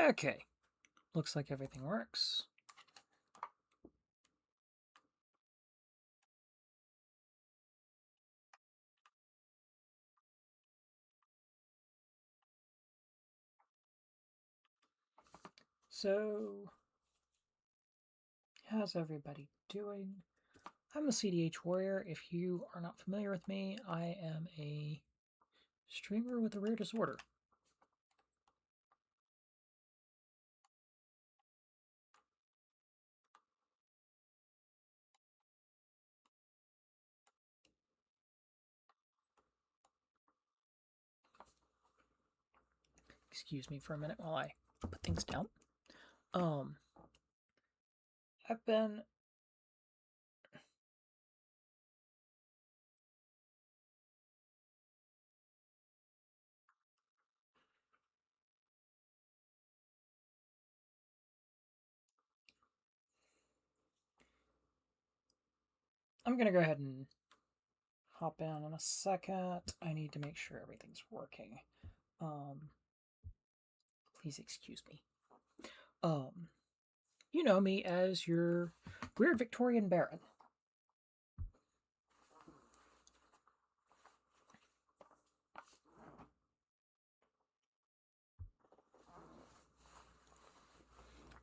Okay, looks like everything works. So, how's everybody doing? I'm the CDH Warrior. If you are not familiar with me, I am a streamer with a rare disorder. Excuse me for a minute while I put things down. I've been I'm gonna go ahead and hop in a second. I need to make sure everything's working. Please excuse me. You know me as your weird Victorian Baron.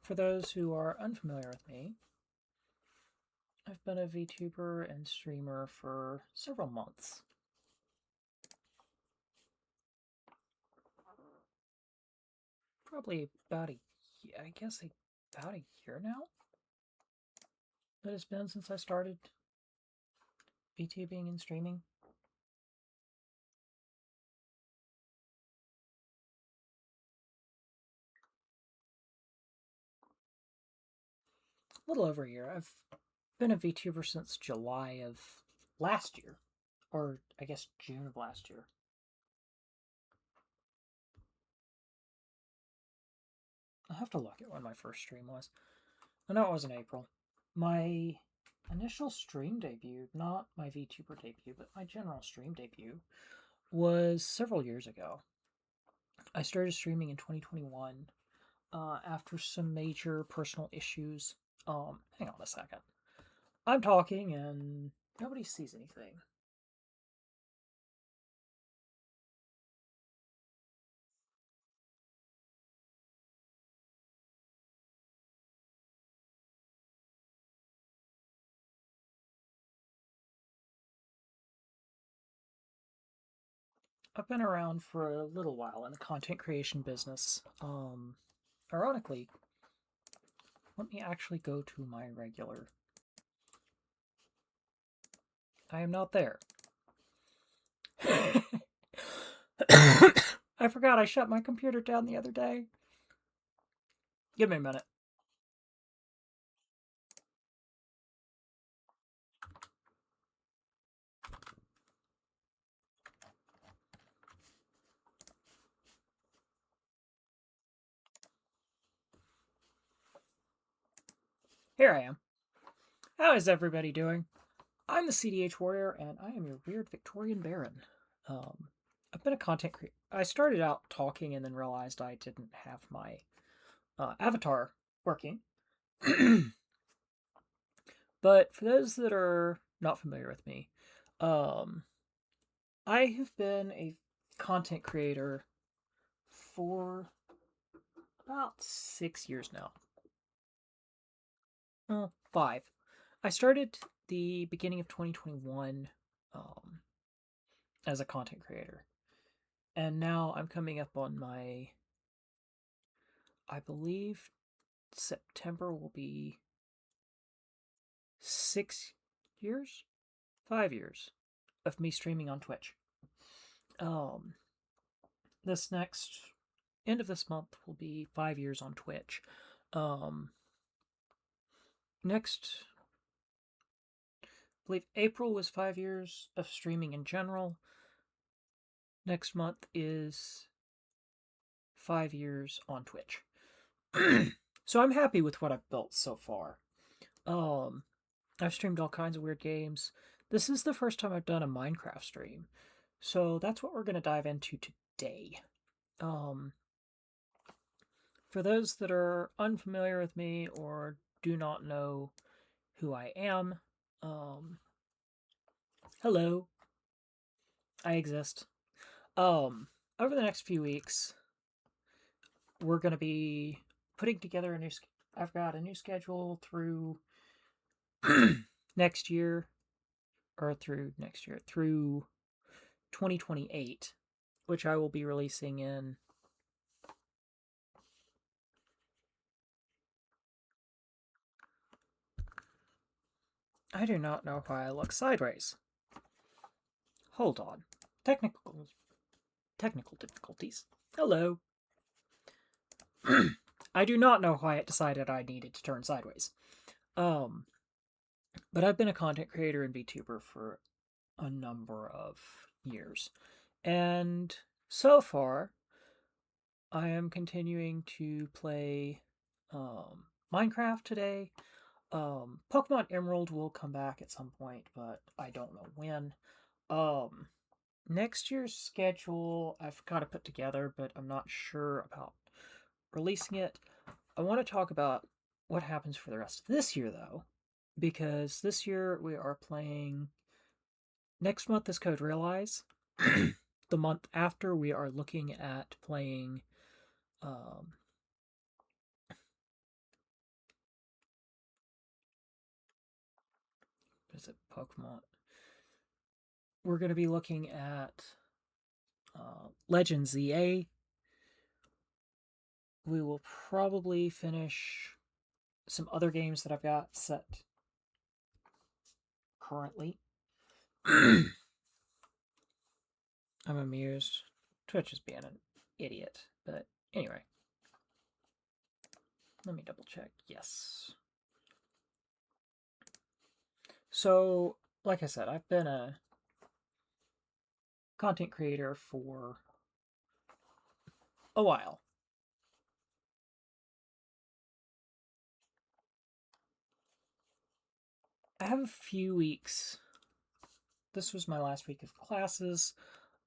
For those who are unfamiliar with me, I've been a VTuber and streamer for several months. Probably about about a year now that it's been since I started VTubing and streaming. A little over a year. I've been a VTuber since July of last year, or I guess June of last year. I'll have to look at when my first stream was. I know it was in April. My initial stream debut, not my VTuber debut, but my general stream debut, was several years ago. I started streaming in 2021 after some major personal issues. Hang on a second. I'm talking and nobody sees anything. I've been around for a little while in the content creation business. Ironically, let me actually go to my regular. I am not there. I forgot I shut my computer down the other day. Give me a minute. Here I am. How is everybody doing? I'm the CDH Warrior, and I am your weird Victorian Baron. I've been a content creator. I started out talking and then realized I didn't have my avatar working. But for those that are not familiar with me, I have been a content creator for about 6 years now. 5. I started the beginning of 2021 as a content creator. And now I'm coming up on my, I believe September will be 6 years? 5 years of me streaming on Twitch. This next end of this month will be 5 years on Twitch. Next, I believe April was 5 years of streaming in general. Next month is 5 years on Twitch. So I'm happy with what I've built so far. I've streamed all kinds of weird games. This is the first time I've done a Minecraft stream. So that's what we're going to dive into today. For For those that are unfamiliar with me or do not know who I am, hello, I exist. Over the next few weeks, we're going to be putting together a new. I've got a new schedule through next year, or through 2028, which I will be releasing in. I do not know why I look sideways. Hold on. Technical difficulties. Hello. I do not know why it decided I needed to turn sideways. But I've been a content creator and VTuber for a number of years. And so far, I am continuing to play Minecraft today. Pokemon Emerald will come back at some point, but I don't know when. Next year's schedule I've got to put together, but I'm not sure about releasing it. I want to talk about what happens for the rest of this year, though, because this year we are playing. Next month is Code Realize. The month after, we are looking at playing. Is it Pokemon? We're going to be looking at Legend ZA. We will probably finish some other games that I've got set currently. I'm amused. Twitch is being an idiot. But anyway. Let me double check. Yes. So, like I said, I've been a content creator for a while. I have a few weeks. This was my last week of classes.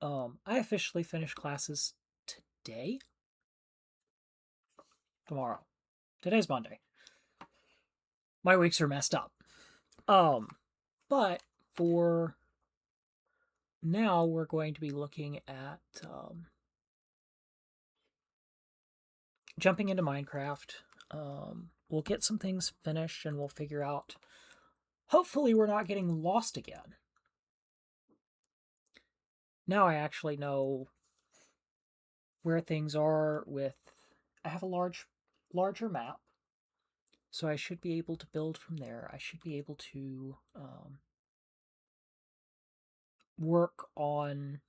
I officially finished classes today. Tomorrow. Today's Monday. My weeks are messed up. But for now, we're going to be looking at jumping into Minecraft. We'll get some things finished and we'll figure out. Hopefully, we're not getting lost again. Now I actually know where things are with. I have a larger map, so I should be able to build from there. I should be able to work on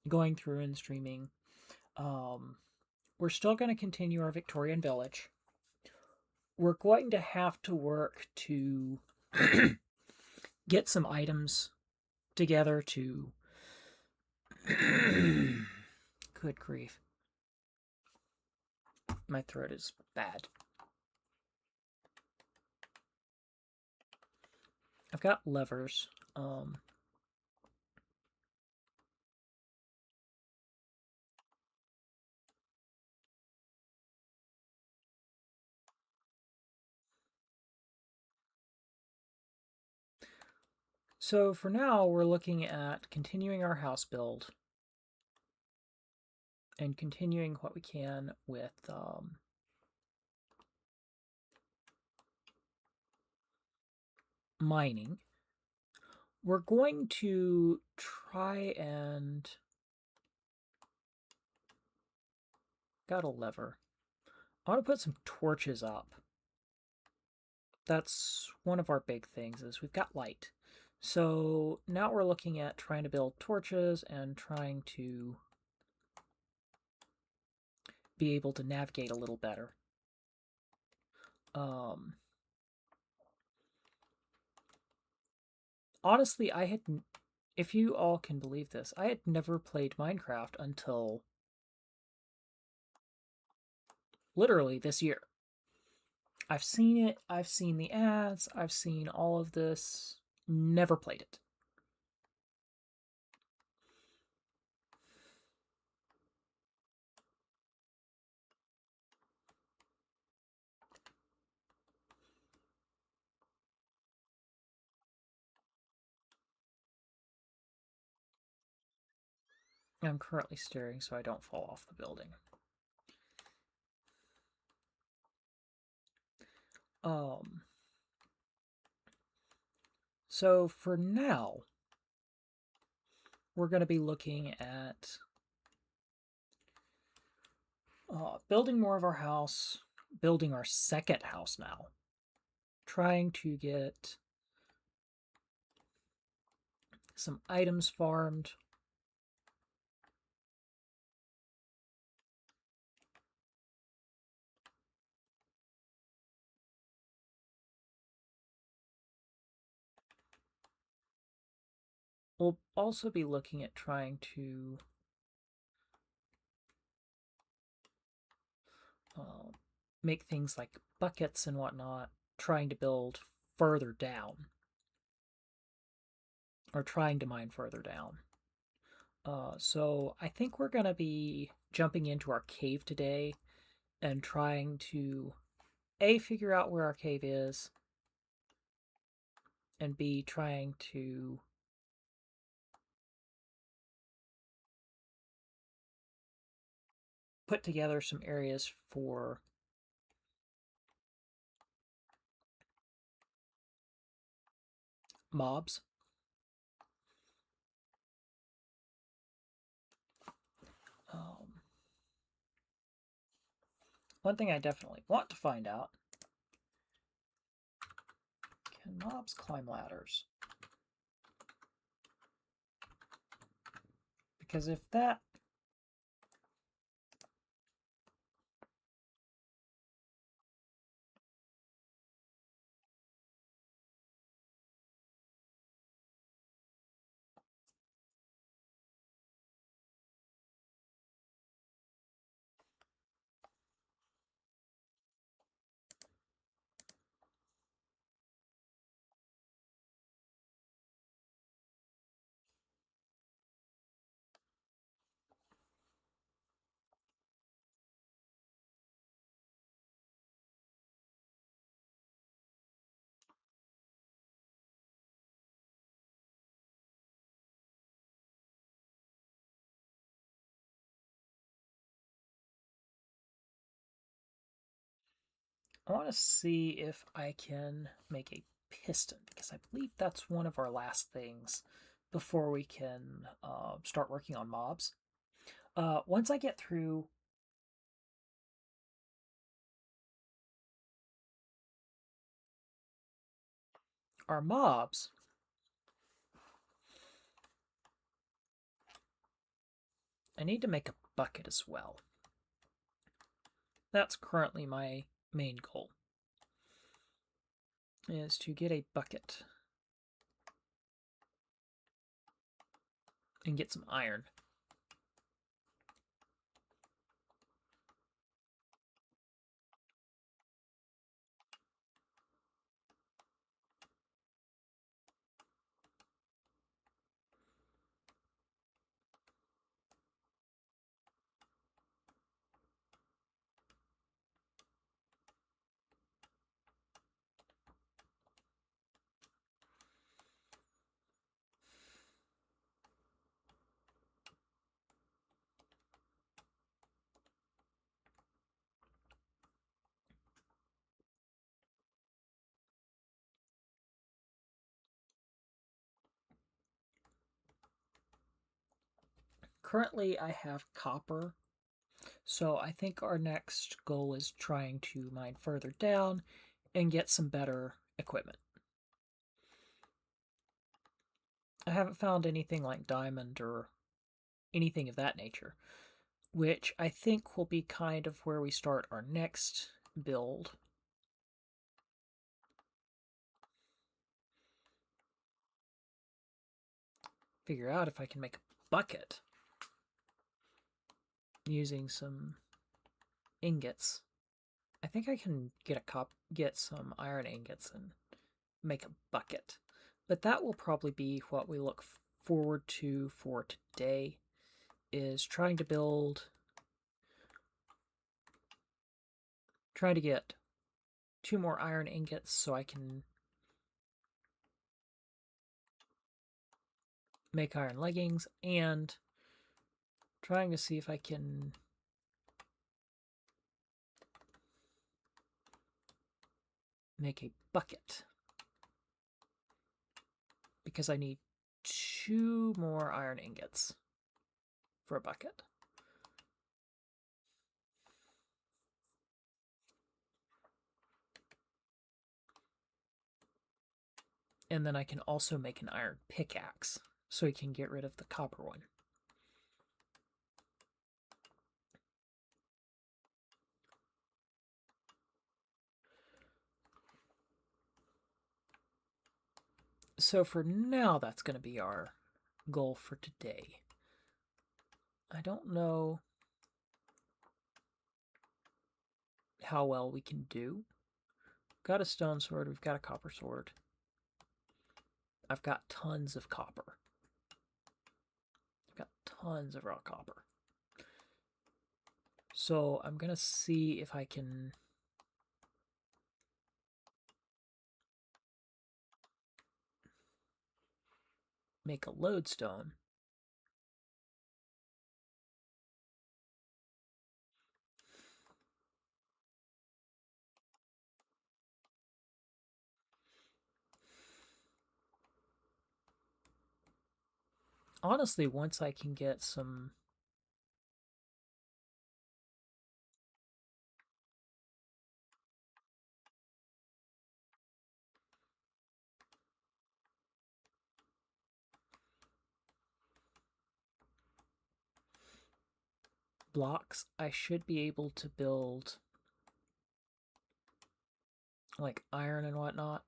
going through and streaming. We're still going to continue our Victorian village. We're going to have to work to get some items together to. Good grief. My throat is bad. I've got levers. So for now, we're looking at continuing our house build and continuing what we can with mining. We're going to try and... Got a lever. I want to put some torches up. That's one of our big things, is we've got light. So now we're looking at trying to build torches and trying to be able to navigate a little better. Honestly, I had, if you all can believe this, I had never played Minecraft until literally this year. I've seen it, I've seen the ads, I've seen all of this, never played it. I'm currently steering so I don't fall off the building. So for now, we're going to be looking at building more of our house, building our second house now, trying to get some items farmed. We'll also be looking at trying to make things like buckets and whatnot, trying to build further down, or trying to mine further down. So I think we're going to be jumping into our cave today and trying to A, figure out where our cave is, and B, trying to put together some areas for mobs. One thing I definitely want to find out, can mobs climb ladders? Because if that... I want to see if I can make a piston, because I believe that's one of our last things before we can start working on mobs. Once I get through our mobs, I need to make a bucket as well. That's currently my main goal, is to get a bucket and get some iron. Currently, I have copper, so I think our next goal is trying to mine further down and get some better equipment. I haven't found anything like diamond or anything of that nature, which I think will be kind of where we start our next build. Figure out if I can make a bucket using some ingots. I think I can get some iron ingots and make a bucket. But that will probably be what we look forward to for today, is trying to get 2 more iron ingots so I can make iron leggings and Trying to see if I can make a bucket. Because I need 2 more iron ingots for a bucket. And then I can also make an iron pickaxe, so we can get rid of the copper one. So for now, that's going to be our goal for today. I don't know how well we can do. We've got a stone sword, we've got a copper sword. I've got tons of copper. I've got tons of raw copper. So I'm going to see if I can make a lodestone. Honestly, once I can get some blocks, I should be able to build like iron and whatnot.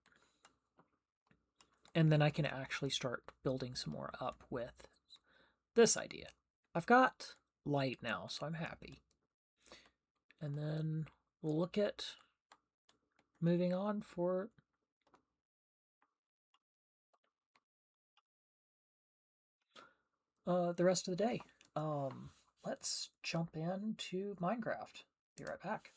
And then I can actually start building some more up with this idea. I've got light now, so I'm happy. And then we'll look at moving on for the rest of the day. Let's jump into Minecraft. Be right back.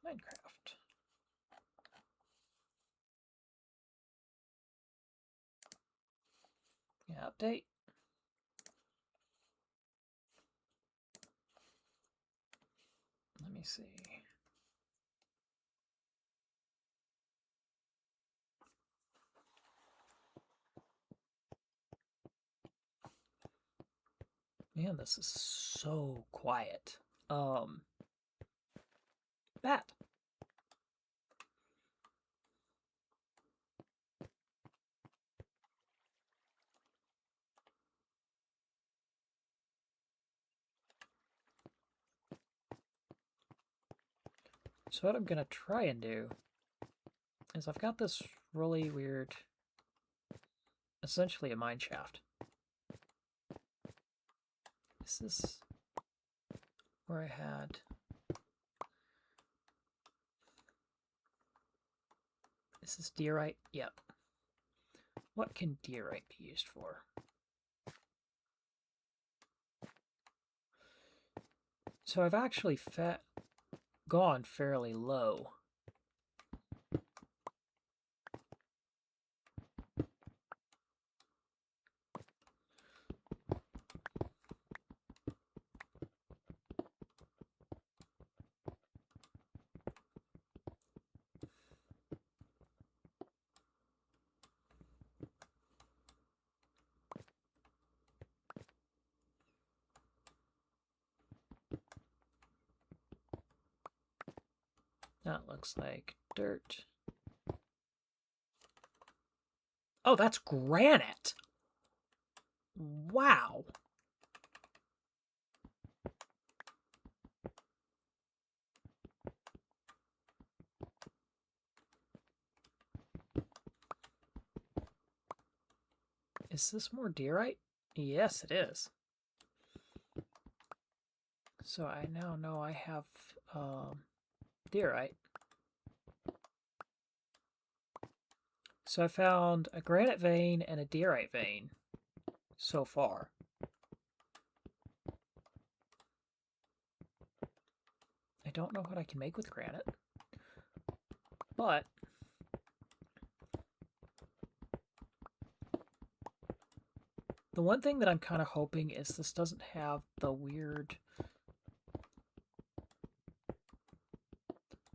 Minecraft. Yeah, update. Let me see. Man, this is so quiet. That. So what I'm going to try and do is I've got this really weird, essentially a mine shaft. This is where I had Is this diorite? Yep. What can diorite be used for? So I've actually gone fairly low. That looks like dirt. Oh, that's granite! Wow! Is this more diorite? Yes, it is. So I now know I have diorite. So I found a granite vein and a diorite vein so far. I don't know what I can make with granite, but The one thing that I'm kind of hoping is this doesn't have the weird...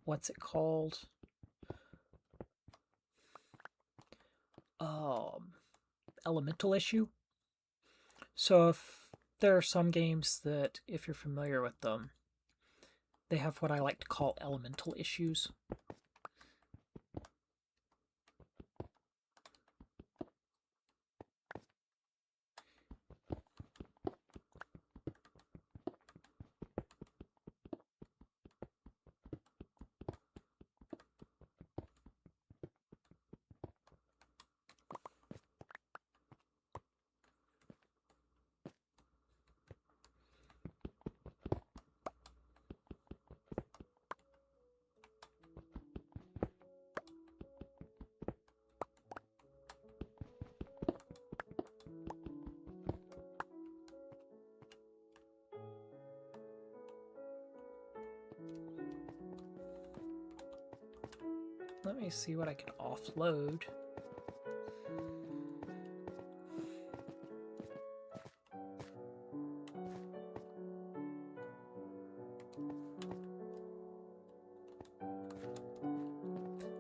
What's it called? Elemental issue. So if there are some games that, if you're familiar with them, they have what I like to call elemental issues. Let me see what I can offload.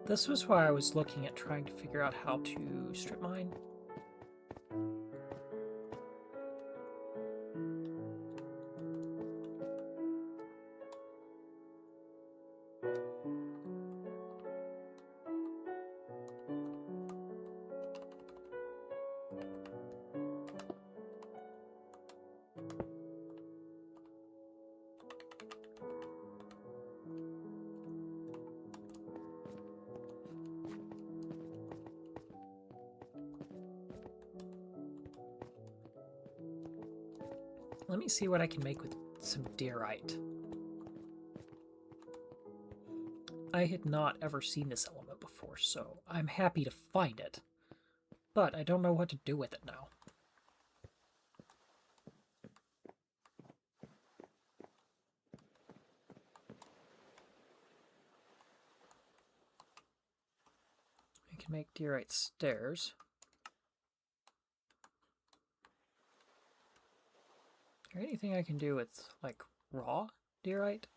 This was why I was looking at trying to figure out how to strip mine. Let me see what I can make with some diorite. I had not ever seen this element before, so I'm happy to find it. But I don't know what to do with it now. I can make diorite stairs. Is there anything I can do with, like, raw diorite?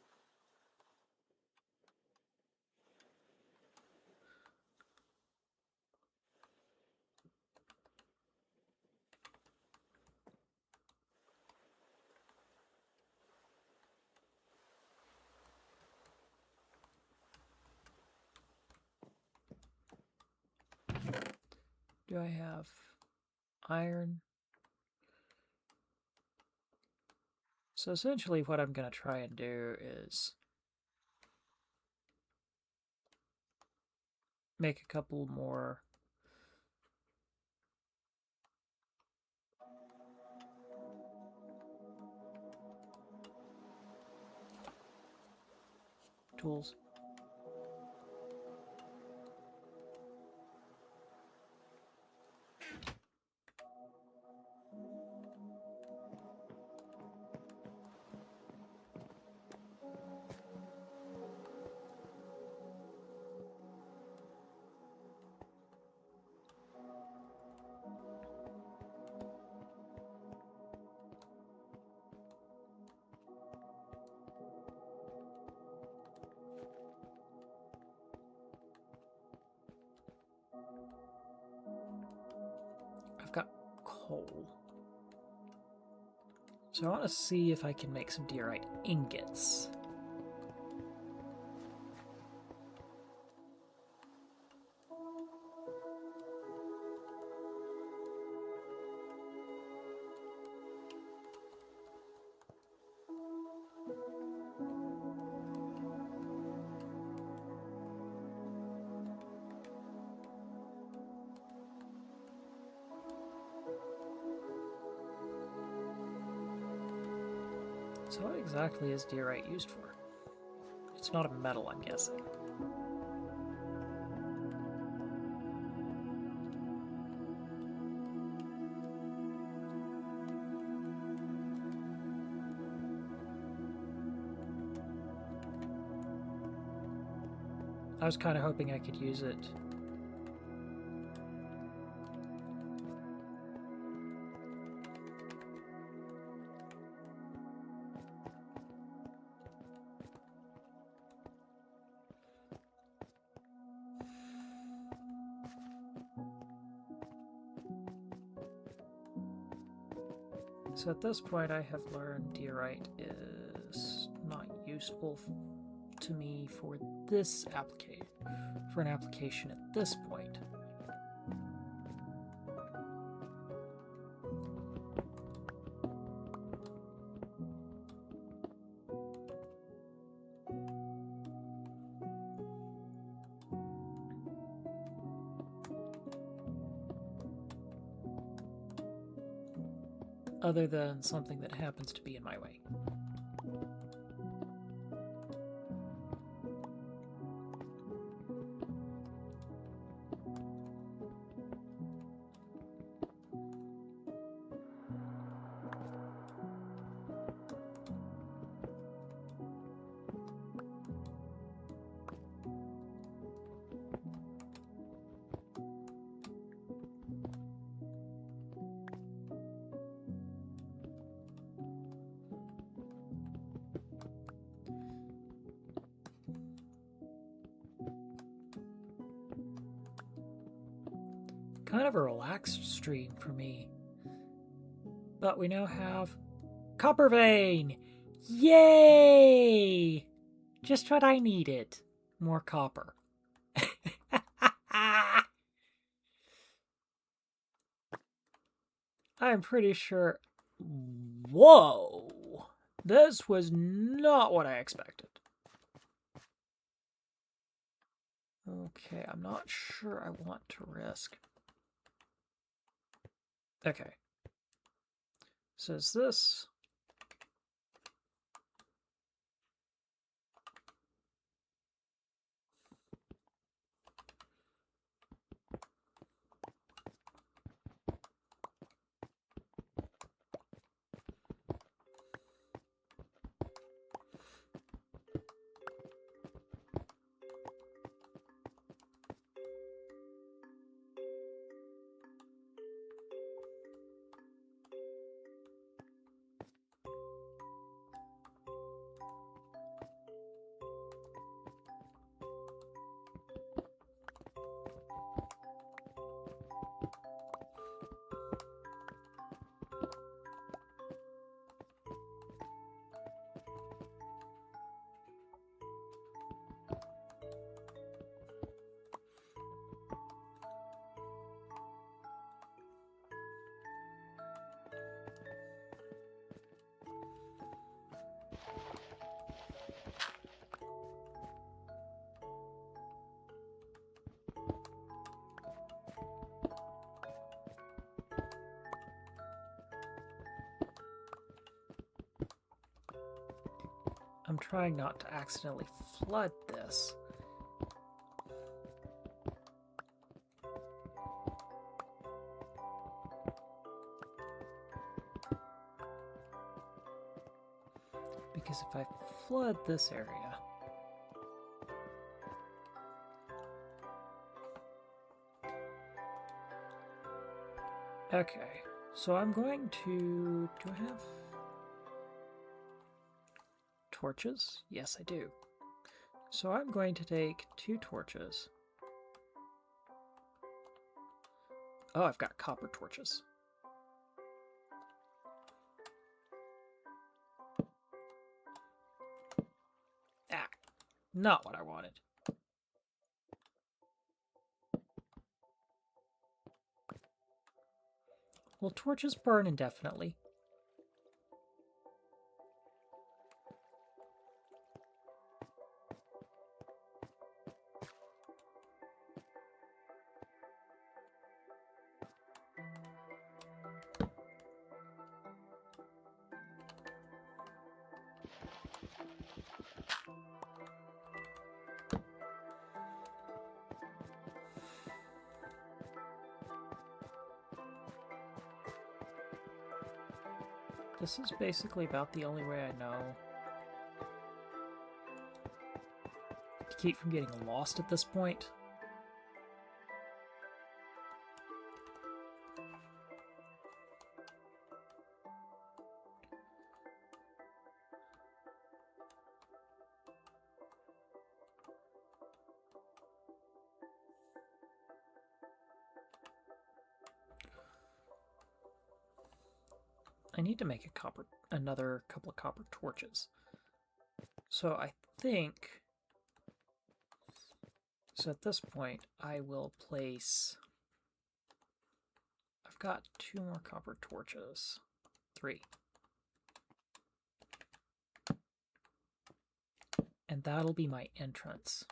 Do I have iron? So essentially what I'm going to try and do is make a couple more tools. I've got coal. So I want to see if I can make some diorite ingots. So what exactly is diorite used for? It's not a metal, I'm guessing. I was kind of hoping I could use it. So at this point I have learned diorite is not useful to me for this application, for an application at this point. Other than something that happens to be in my way. Kind of a relaxed stream for me. But we now have copper vein! Yay! Just what I needed. More copper. I'm pretty sure... Whoa! This was not what I expected. Okay, I'm not sure I want to risk. Okay. So is this... I'm trying not to accidentally flood this. Because if I flood this area... Okay, so I'm going to... Do I have... torches? Yes, I do. So I'm going to take 2 torches. Oh, I've got copper torches. Ah, not what I wanted. Well, torches burn indefinitely. This is basically about the only way I know to keep from getting lost at this point. I need to make another couple of copper torches. So I think, so at this point I will place, I've got 2 more copper torches, 3. And that'll be my entrance.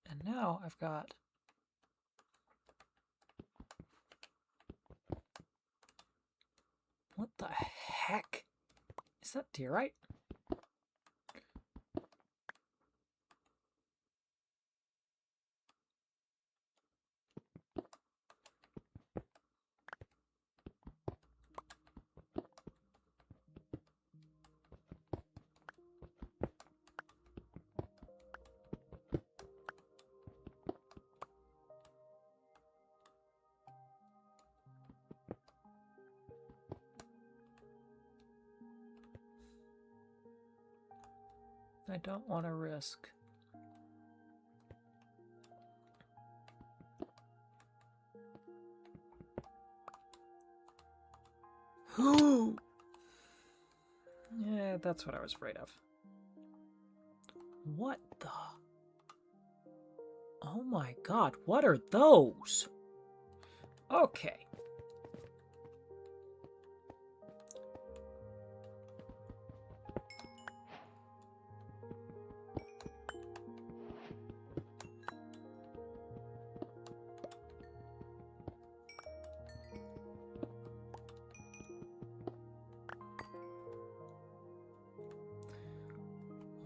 And now I've got what the heck? Is that diorite? I don't want to risk. Yeah, that's what I was afraid of. What the? Oh my god, what are those? Okay.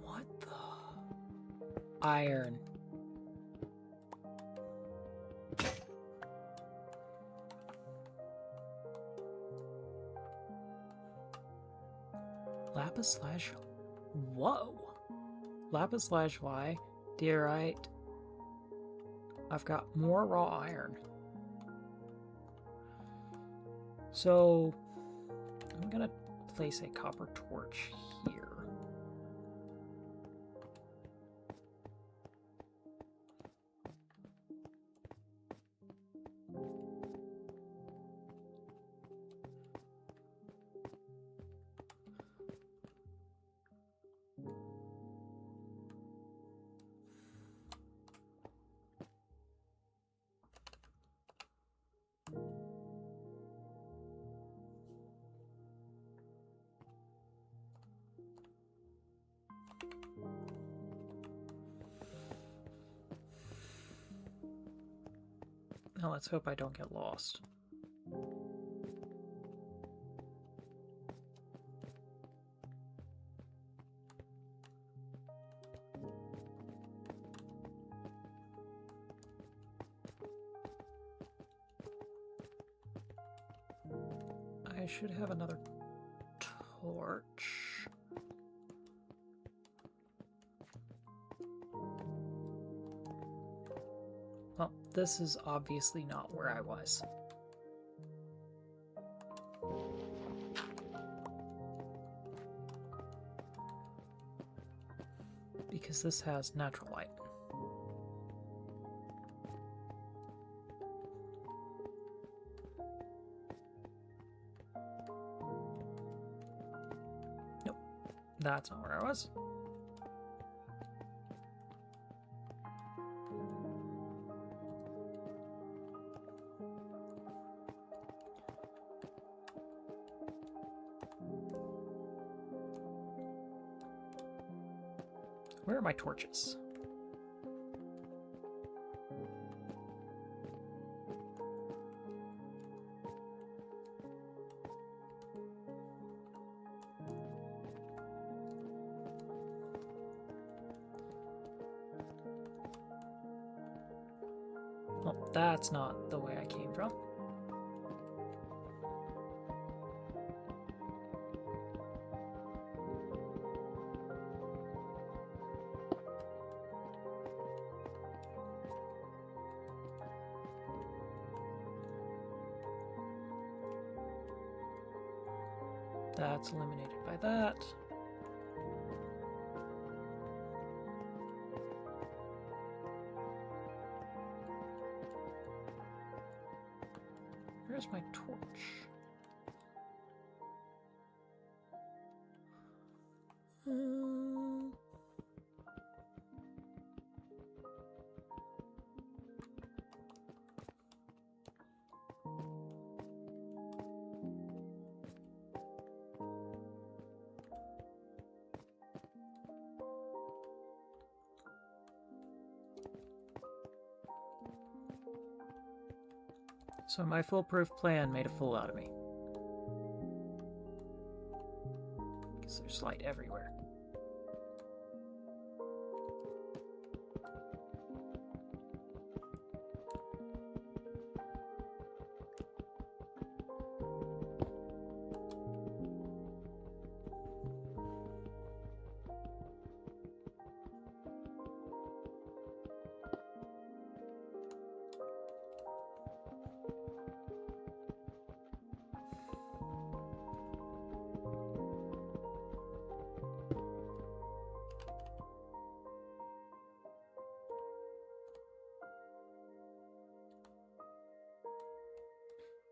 What the? Iron. Lapis slash... Whoa. Lapis lazuli, diorite. I've got more raw iron. So I'm gonna place a copper torch here. Now let's hope I don't get lost. I should have another torch. Well, this is obviously not where I was. Because this has natural light. Nope, that's not where I was. Where are my torches? Well, that's not the way I came from. That's eliminated by that. Where's my torch? So my foolproof plan made a fool out of me. Because there's light everywhere.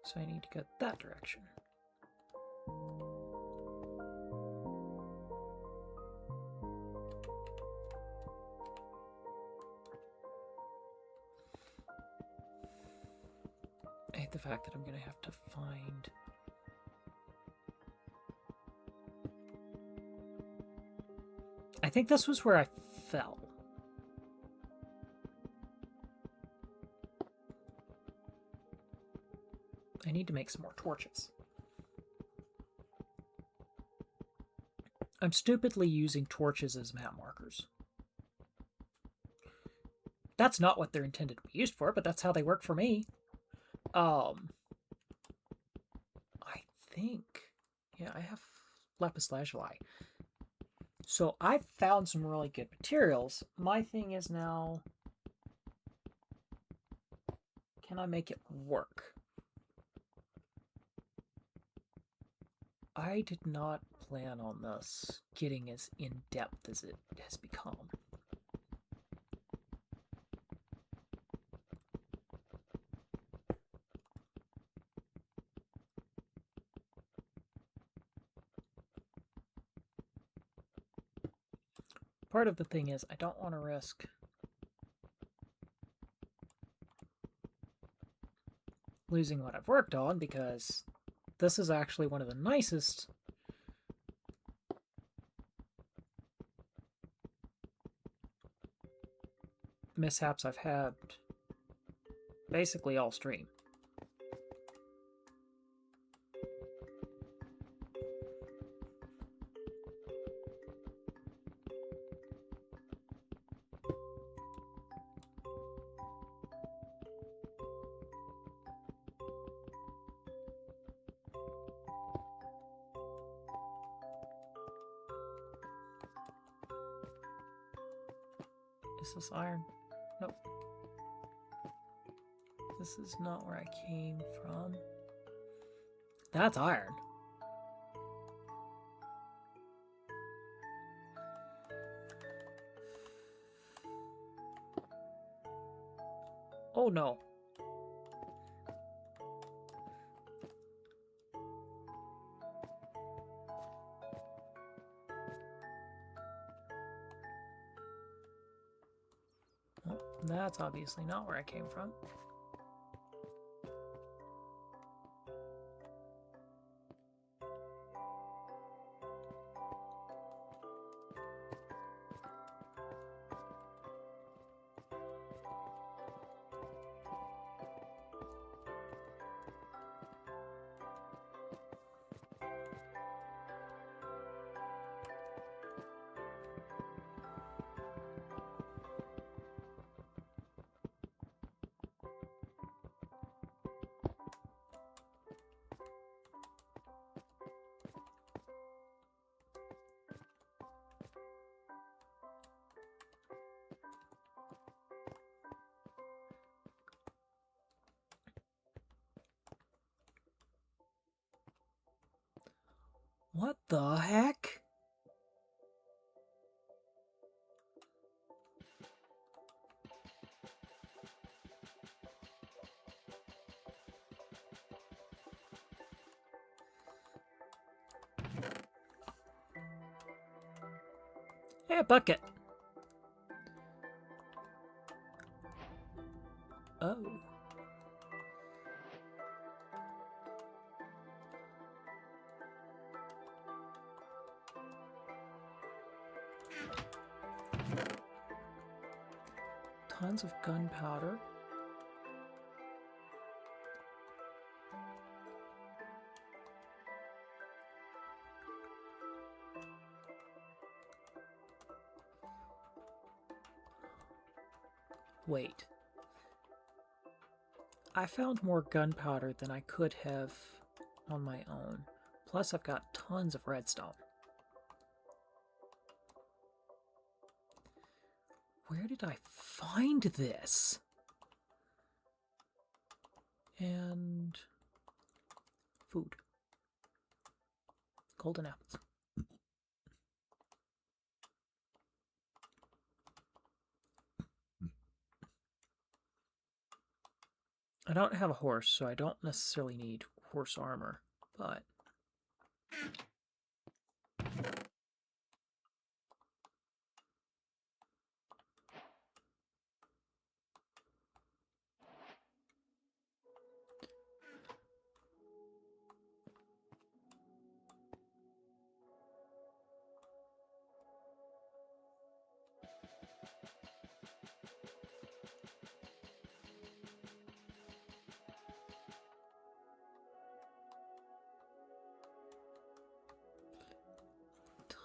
So I need to go that direction. I hate the fact that I'm going to have to find... I think this was where I fell. I need to make some more torches. I'm stupidly using torches as map markers. That's not what they're intended to be used for, but that's how they work for me. I think... Yeah, I have lapis lazuli. So I've found some really good materials. My thing is now... Can I make it work? I did not plan on this getting as in-depth as it has become. Part of the thing is I don't want to risk losing what I've worked on, because this is actually one of the nicest mishaps I've had basically all stream. Is this iron? Nope. This is not where I came from. That's iron. Oh no. Well, that's obviously not where I came from. What the heck? Hey, a bucket. Oh. Tons of gunpowder. Wait. I found more gunpowder than I could have on my own. Plus, I've got tons of redstone. Where did I find this? And food. Golden apples. I don't have a horse, so I don't necessarily need horse armor, but...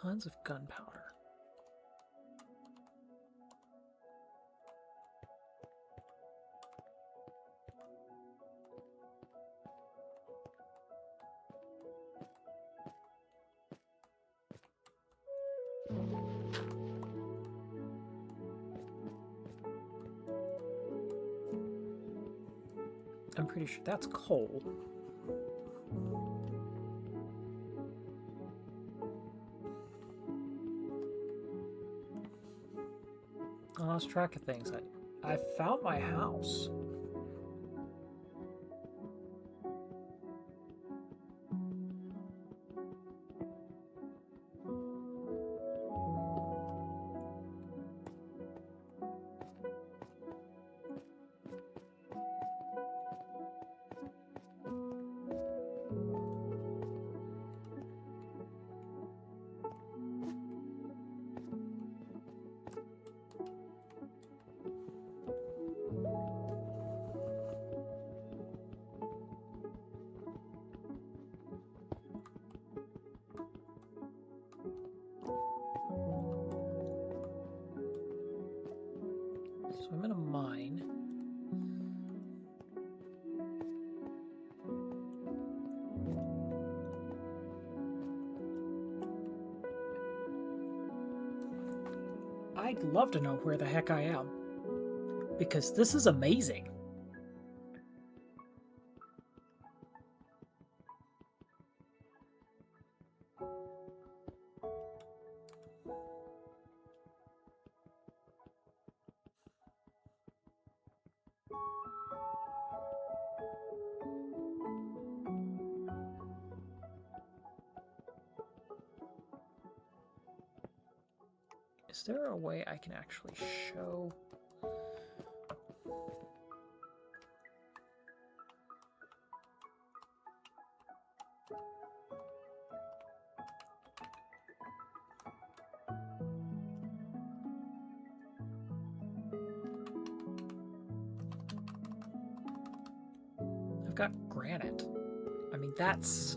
tons of gunpowder. I'm pretty sure that's coal. I lost track of things. I found my house. So I'm in a mine. I'd love to know where the heck I am, because this is amazing. Is there a way I can actually show? I've got granite. I mean, that's...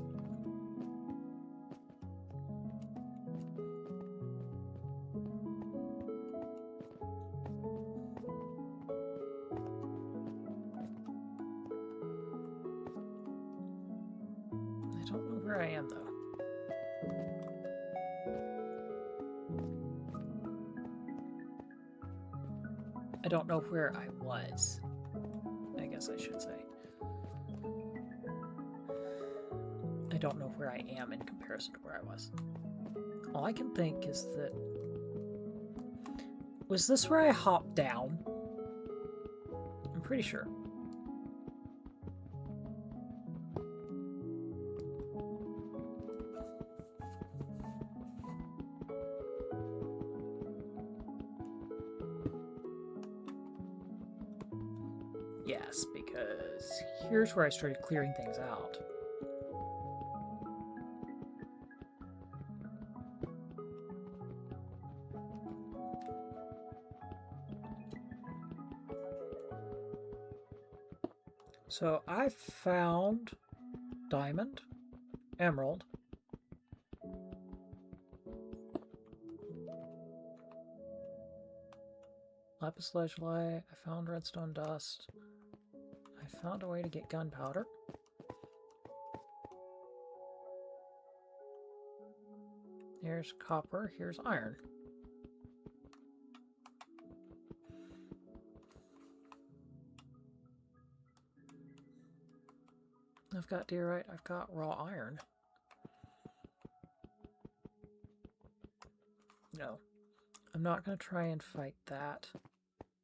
I don't know where I am, though. I don't know where I was, I guess I should say. I don't know where I am in comparison to where I was. All I can think is that... Was this where I hopped down? I'm pretty sure. Yes, because here's where I started clearing things out. So I found diamond, emerald, lapis lazuli, I found redstone dust, I found a way to get gunpowder. Here's copper, here's iron. I've got diorite, I've got raw iron. No, I'm not going to try and fight that,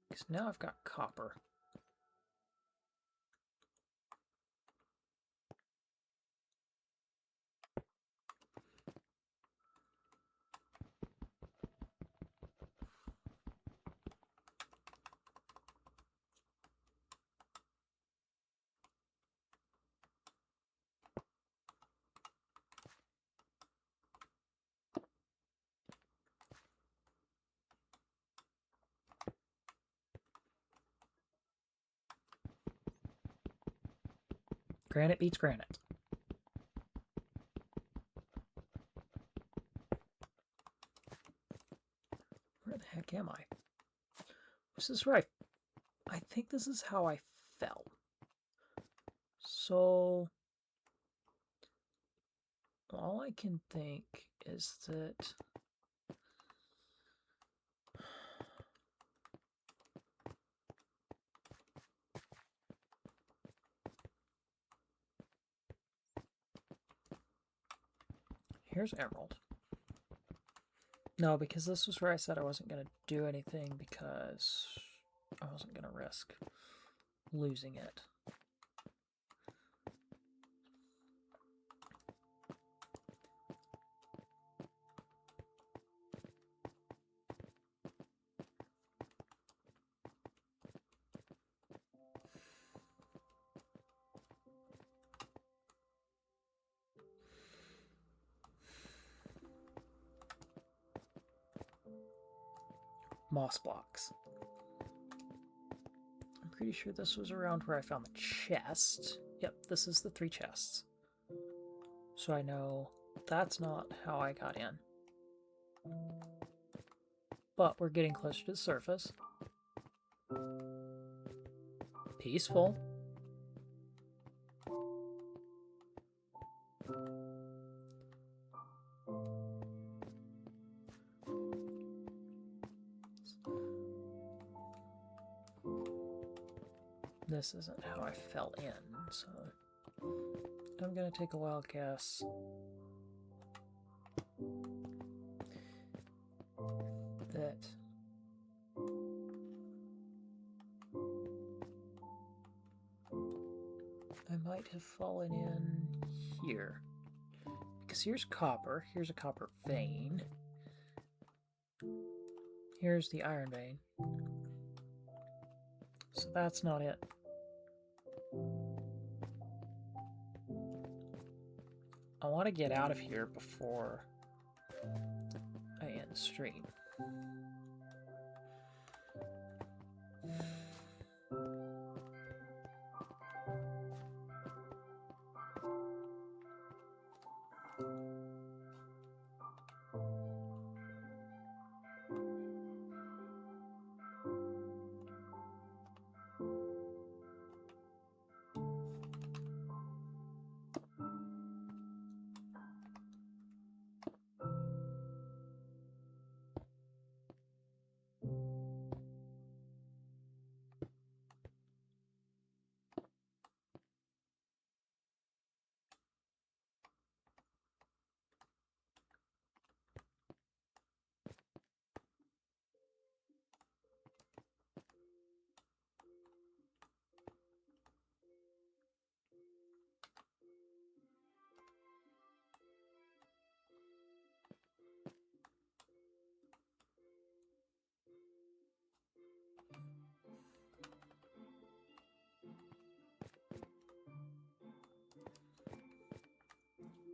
because now I've got copper. Granite beats granite. Where the heck am I? This is where I think this is how I fell. So all I can think is that here's emerald. No, because this was where I said I wasn't going to do anything because I wasn't going to risk losing it. Moss blocks. I'm pretty sure this was around where I found the chest. Yep, this is the 3 chests. So I know that's not how I got in. But we're getting closer to the surface. Peaceful. This isn't how I fell in, so I'm gonna take a wild guess. That I might have fallen in here. Because here's copper, here's a copper vein. Here's the iron vein. So that's not it. I want to get out of here before I end the stream.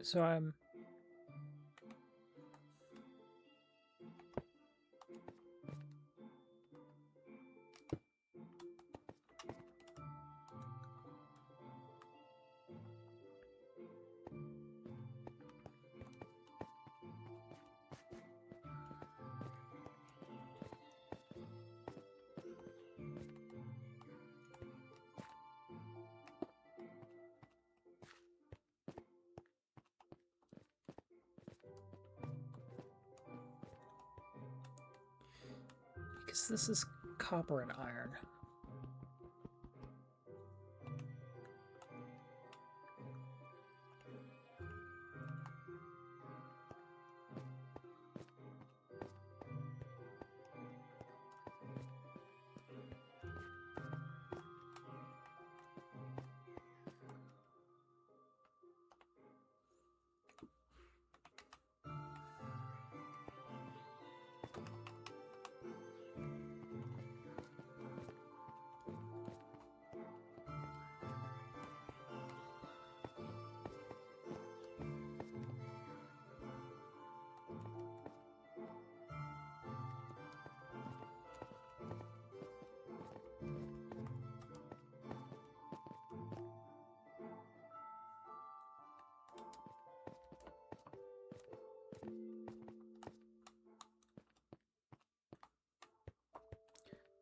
So I'm... Because this is copper and iron.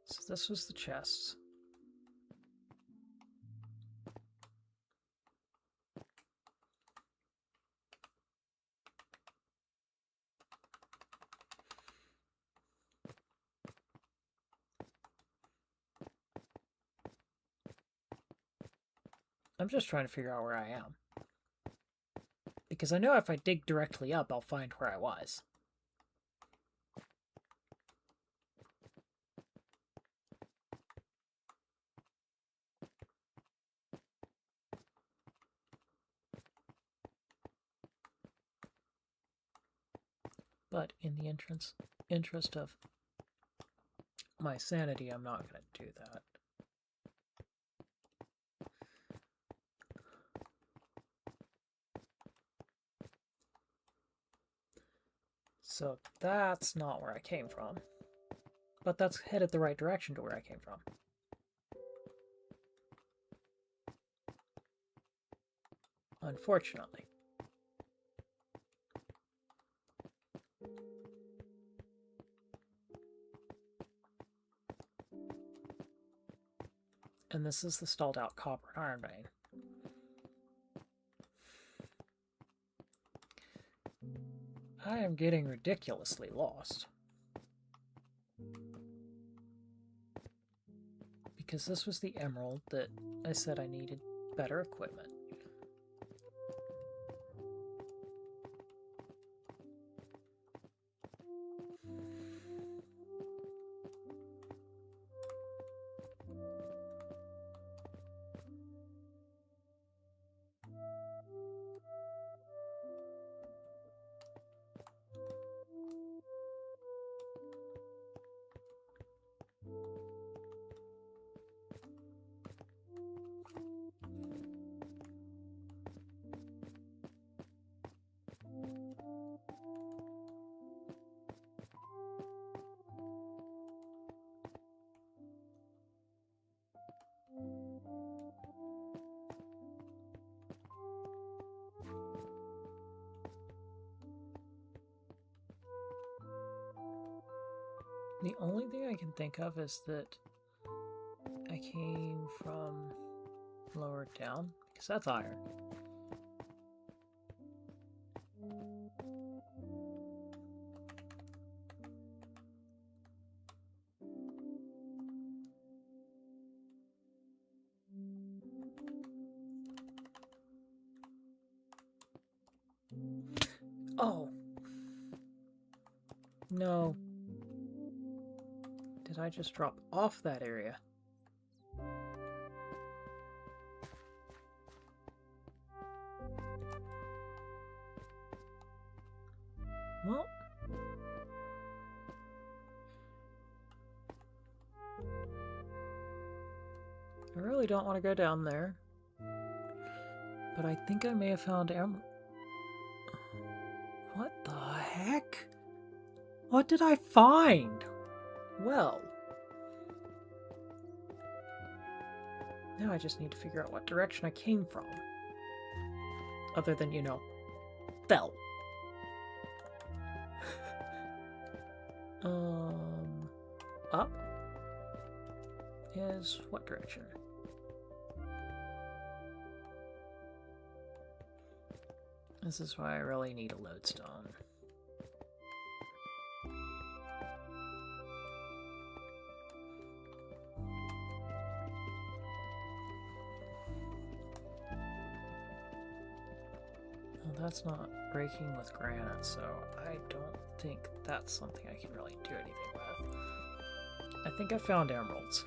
So this was the chest. I'm just trying to figure out where I am. Because I know if I dig directly up, I'll find where I was. But in the interest of my sanity, I'm not going to do that. So that's not where I came from. But that's headed the right direction to where I came from. Unfortunately. And this is the stalled out copper and iron vein. I am getting ridiculously lost. Because this was the emerald that I said I needed better equipment. The only thing I can think of is that I came from lower down, because that's iron. Oh! No. Did I just drop off that area? Well, I really don't want to go down there, but I think I may have found What the heck? What did I find? Well, now I just need to figure out what direction I came from. Other than, you know, fell. Up is what direction? This is why I really need a lodestone. Well, that's not breaking with granite, so I don't think that's something I can really do anything with. I think I found emeralds.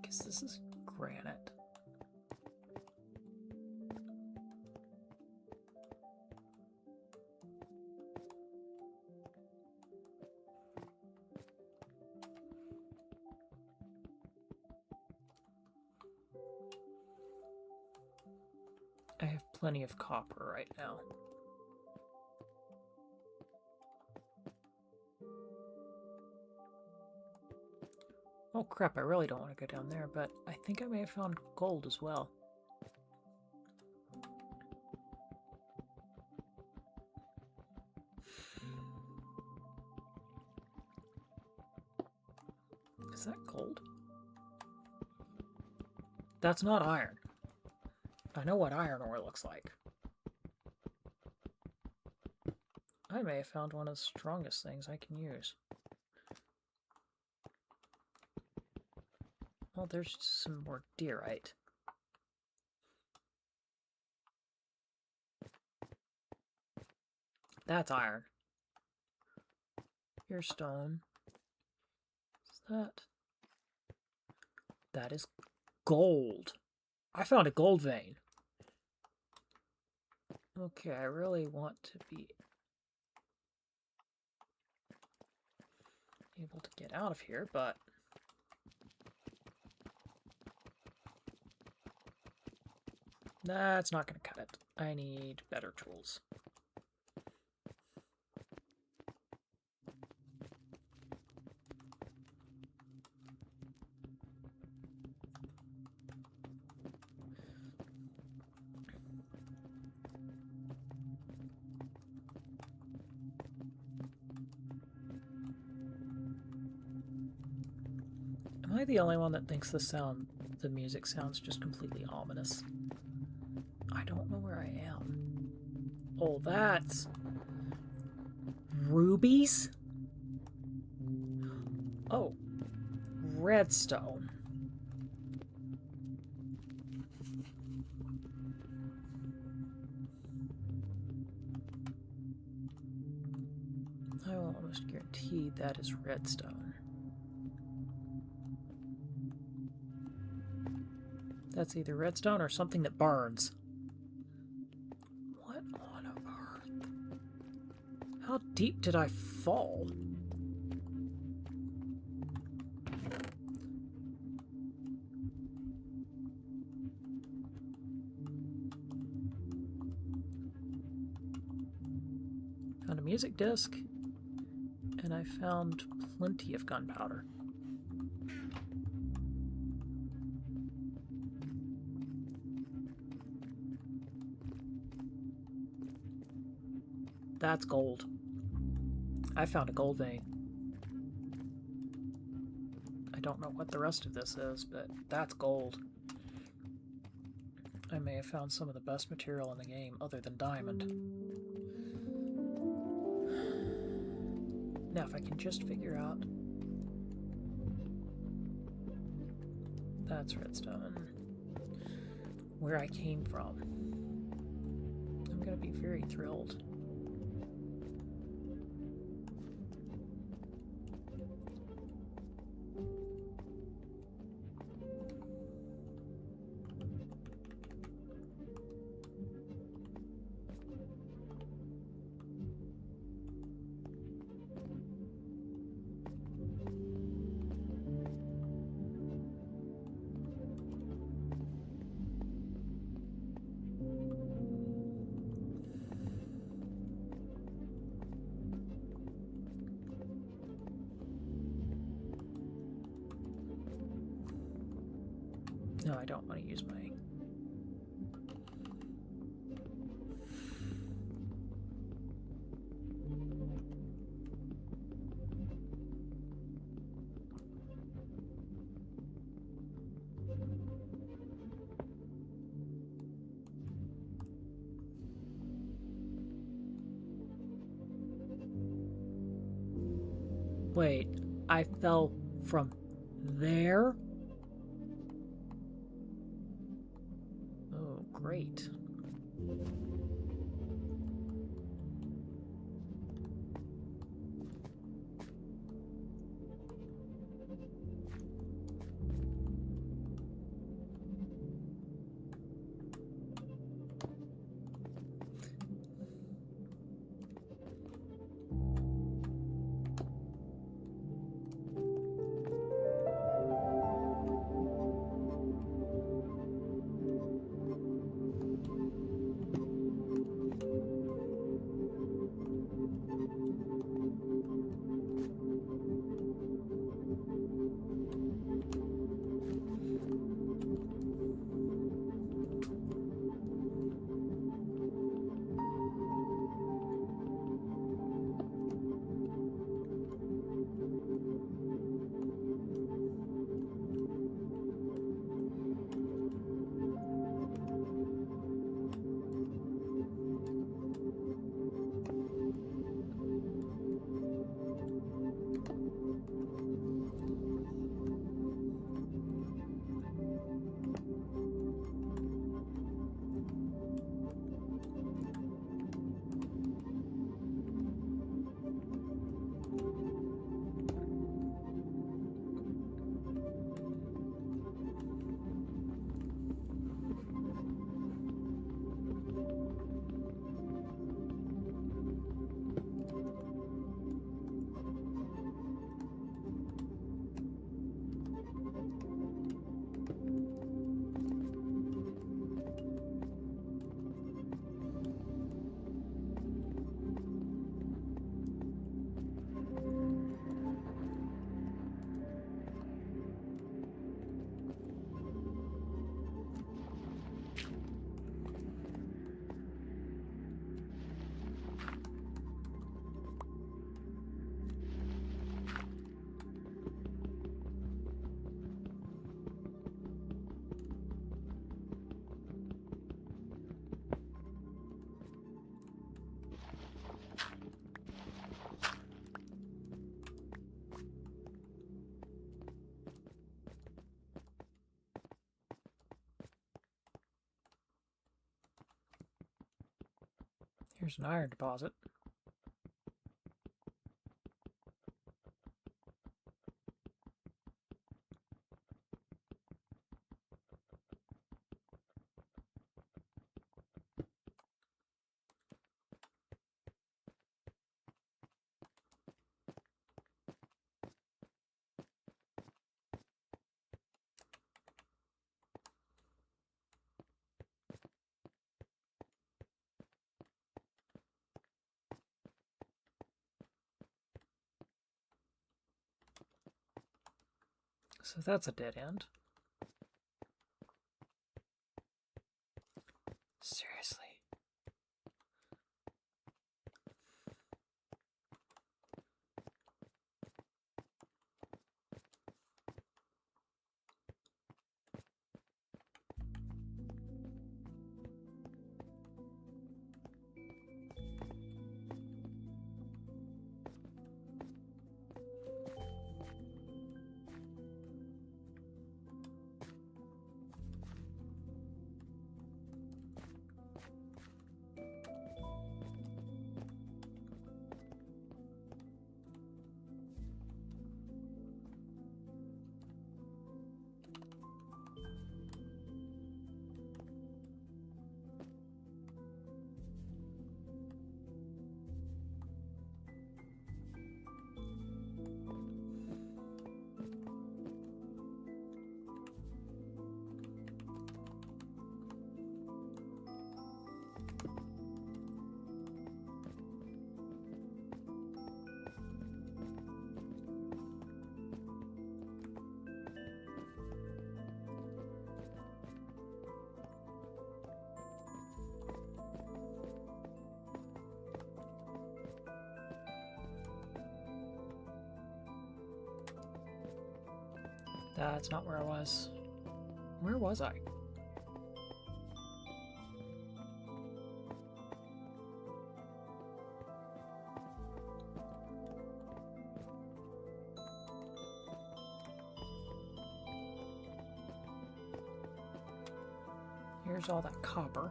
Because this is granite. I have plenty of copper right now. Oh crap, I really don't want to go down there, but I think I may have found gold as well. Is that gold? That's not iron. I know what iron ore looks like. I may have found one of the strongest things I can use. Oh, there's some more diorite. That's iron. Here's stone. What's that? That is gold. I found a gold vein. Okay, I really want to be able to get out of here, but that's not going to cut it. I need better tools. Am I the only one that thinks the music sounds just completely ominous? I don't know where I am. Oh, that's rubies? Oh, redstone. I will almost guarantee that is redstone. That's either redstone or something that burns. What on earth? How deep did I fall? Found a music disc, and I found plenty of gunpowder. That's gold. I found a gold vein. I don't know what the rest of this is, but that's gold. I may have found some of the best material in the game other than diamond. Now, if I can just figure out... That's redstone. where I came from. I'm gonna be very thrilled. No, I don't want to use my... Wait, I fell from there? Oh, great. Here's an iron deposit. So that's a dead end. Seriously. That's not where I was. Where was I? Here's all that copper.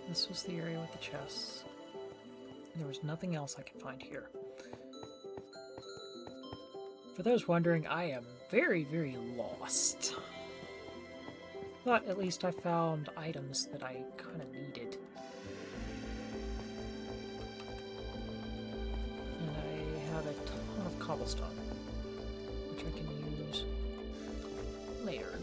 This was the area with the chests. There was nothing else I could find here. For those wondering, I am very, very lost. But at least I found items that I kind of needed. And I have a ton of cobblestone, which I can use later.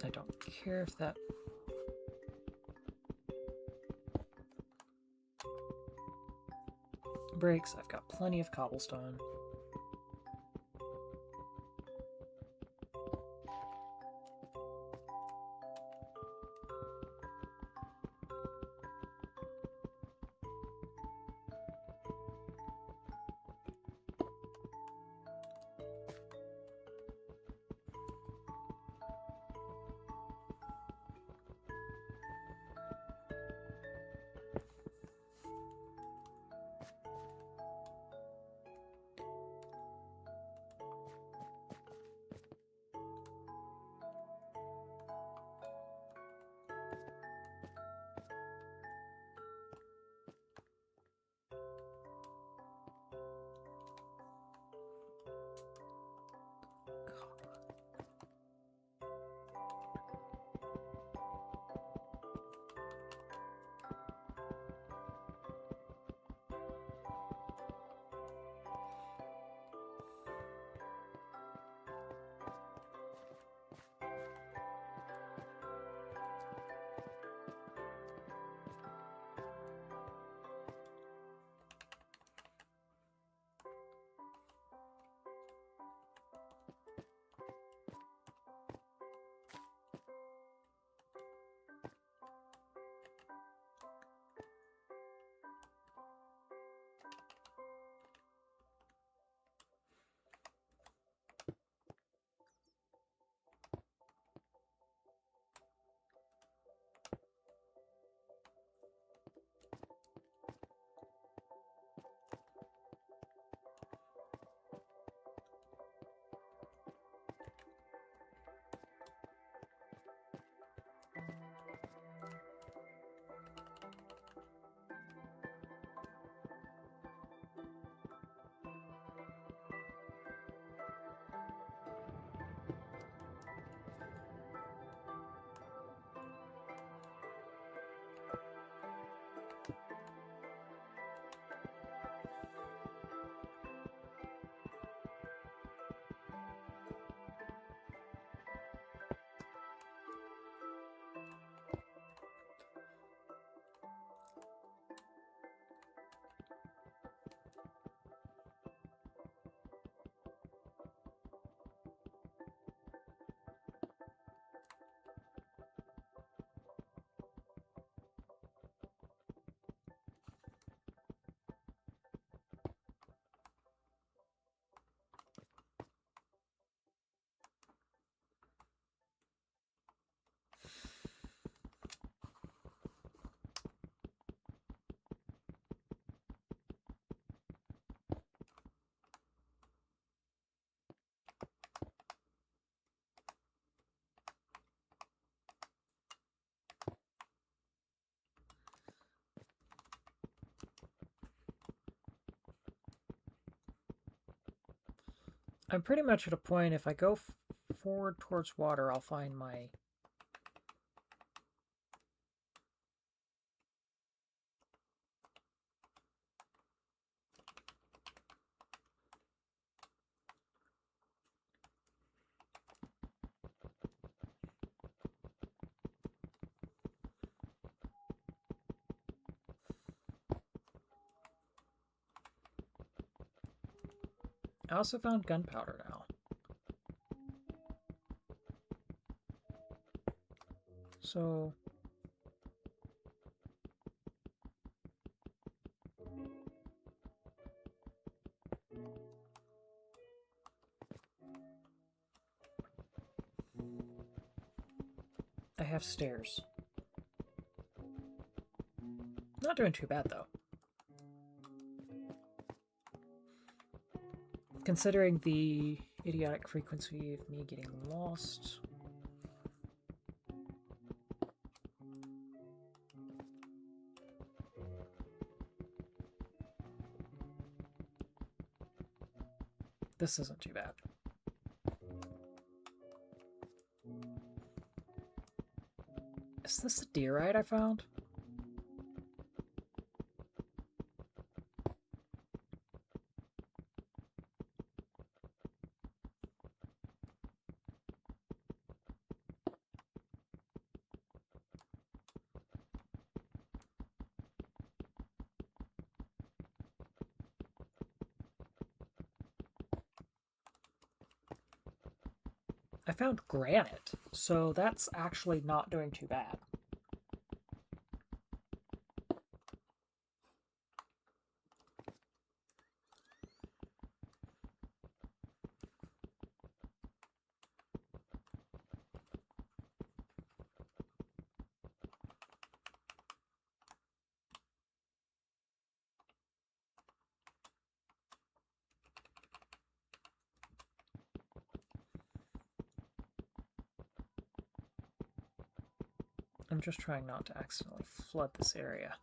I don't care if that... breaks. I've got plenty of cobblestone. I'm pretty much at a point, if I go forward towards water, I'll find my... I also found gunpowder now. So... I have stairs. Not doing too bad, though. Considering the idiotic frequency of me getting lost. This isn't too bad. Is this the diorite I found? I found granite, so that's actually not doing too bad. I'm just trying not to accidentally flood this area.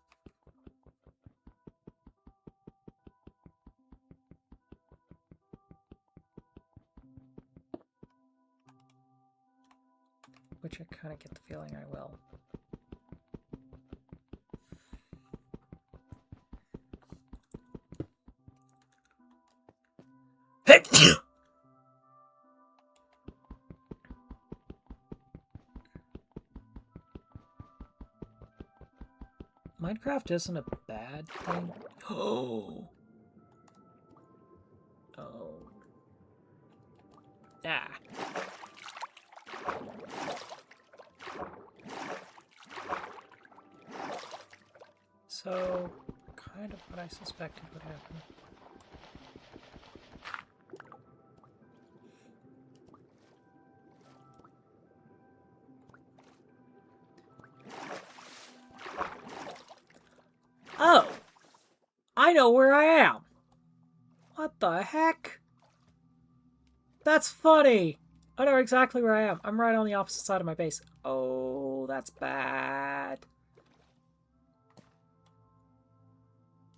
Which I kind of get the feeling I will. Minecraft isn't a bad thing. Oh. Oh. Ah. So, kind of what I suspected would happen. Oh! I know where I am! What the heck? That's funny! I know exactly where I am. I'm right on the opposite side of my base. Oh, that's bad.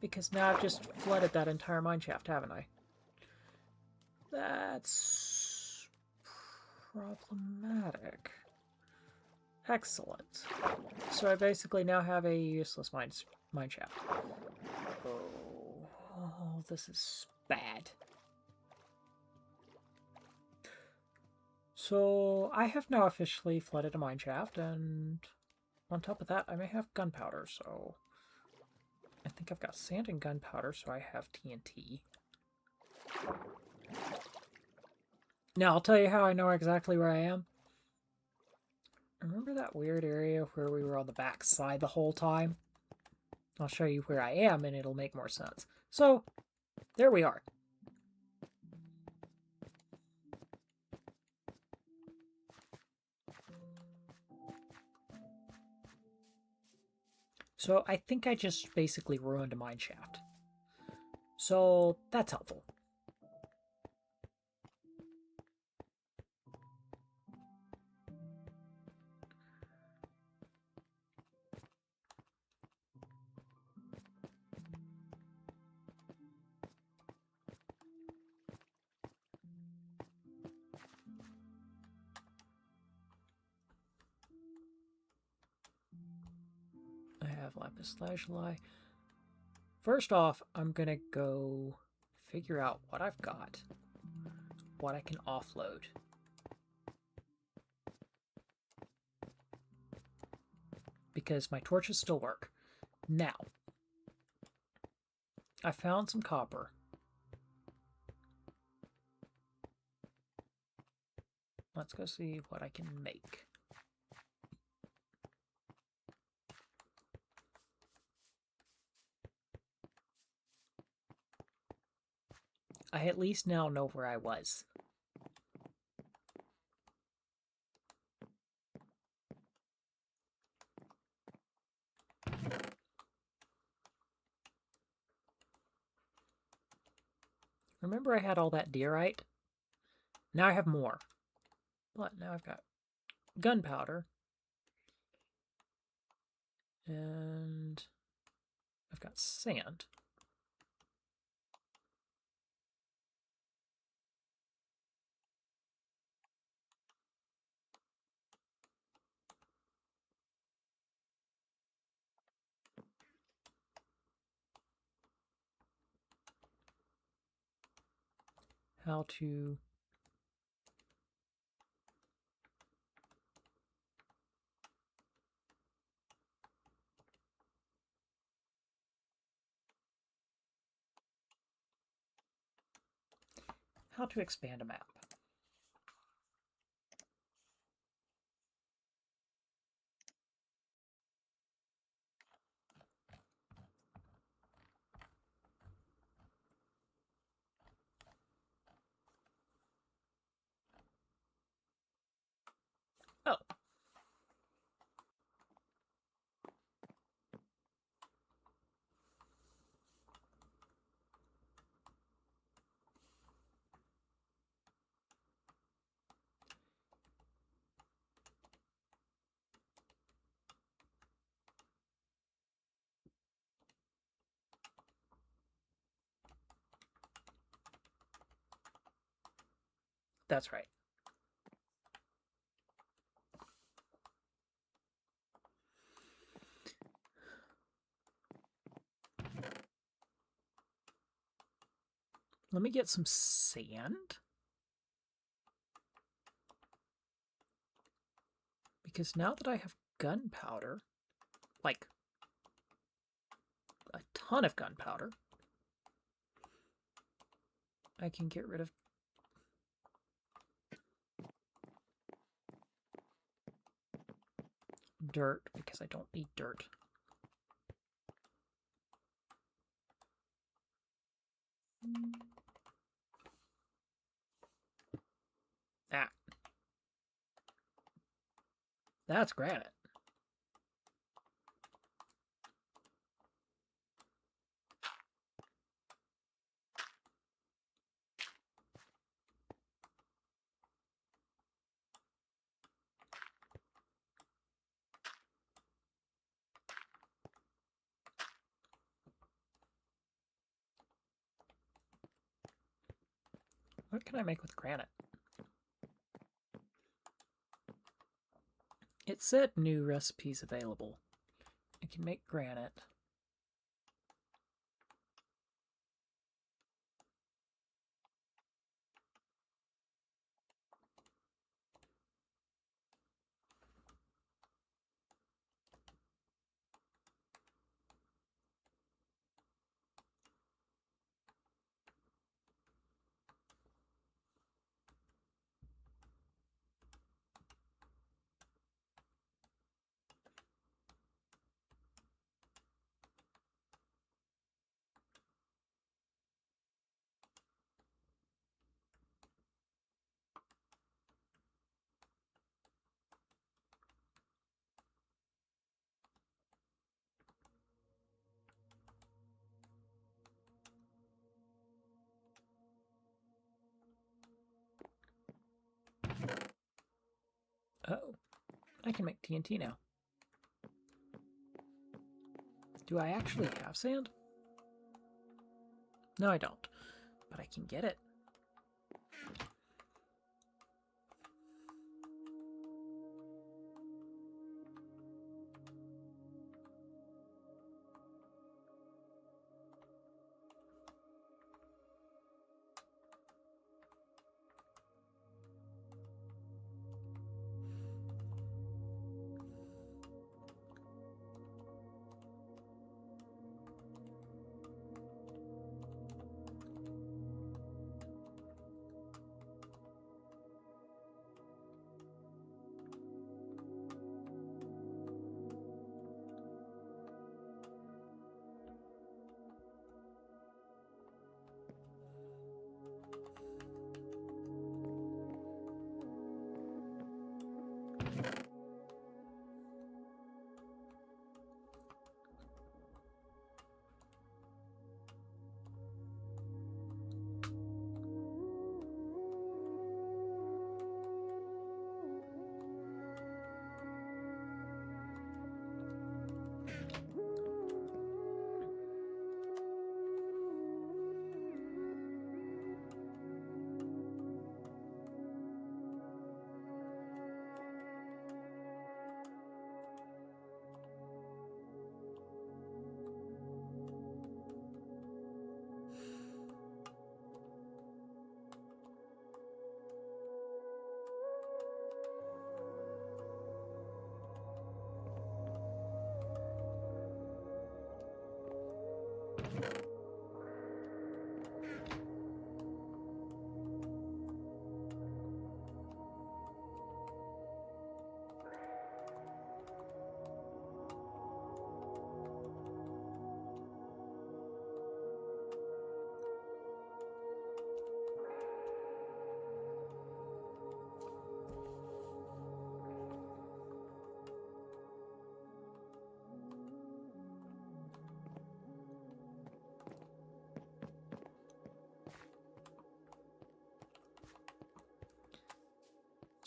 Because now I've just flooded that entire mineshaft, haven't I? That's problematic. Excellent. So I basically now have a useless mineshaft. Oh, this is bad. So I have now officially flooded a mineshaft, and on top of that, I may have gunpowder, so I think I've got sand and gunpowder, so I have TNT. Now, I'll tell you how I know exactly where I am. Remember that weird area where we were on the back side the whole time? I'll show you where I am, and it'll make more sense. So, there we are. So, I think I just basically ruined a mineshaft. So, that's helpful. 5 lapis lazuli. First off, I'm gonna go figure out what I've got, what I can offload. Because my torches still work. Now, I found some copper. Let's go see what I can make. I at least now know where I was. Remember I had all that deerite? Now I have more. But now I've got gunpowder. And I've got sand. How to expand a map. Oh. That's right. Let me get some sand. Because now that I have gunpowder, like a ton of gunpowder, I can get rid of dirt because I don't need dirt. Ah. That's granite. What can I make with granite? It said new recipes available. I can make granite. Oh, I can make TNT now. Do I actually have sand? No, I don't. But I can get it.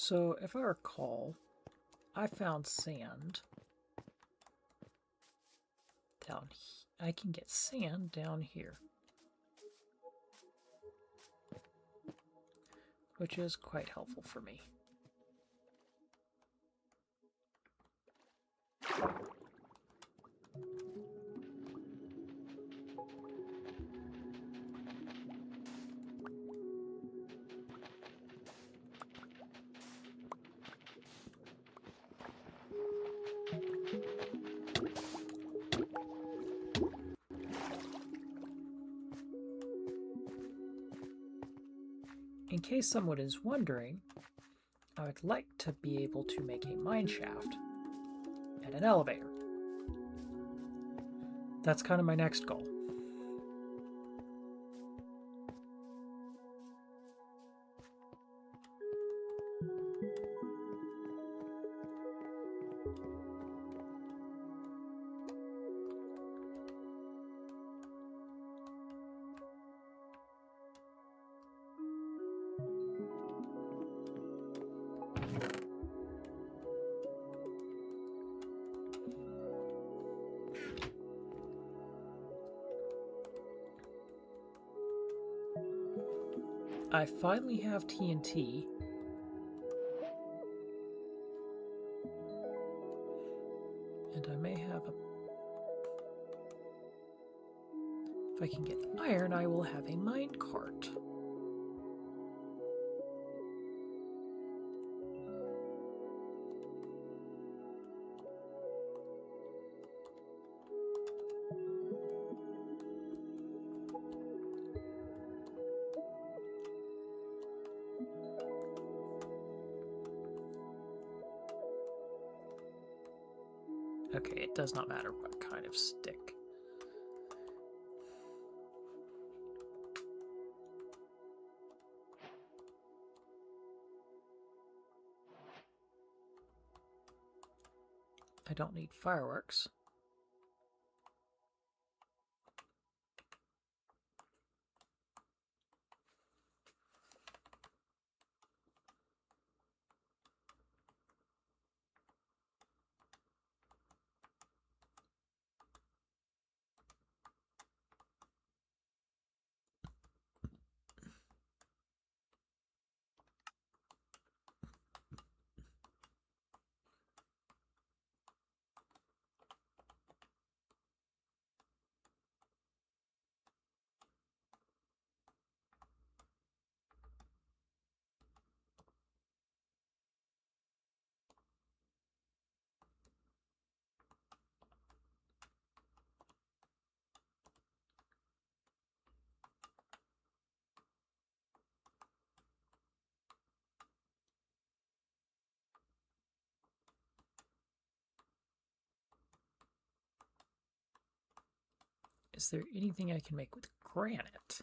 So, if I recall, I found sand down here. I can get sand down here, which is quite helpful for me. In case someone is wondering, I would like to be able to make a mine shaft and an elevator. That's kind of my next goal. I finally have TNT. And I may have a... If I can get iron, I will have a mine cart. Okay, it does not matter what kind of stick. I don't need fireworks. Is there anything I can make with granite? Is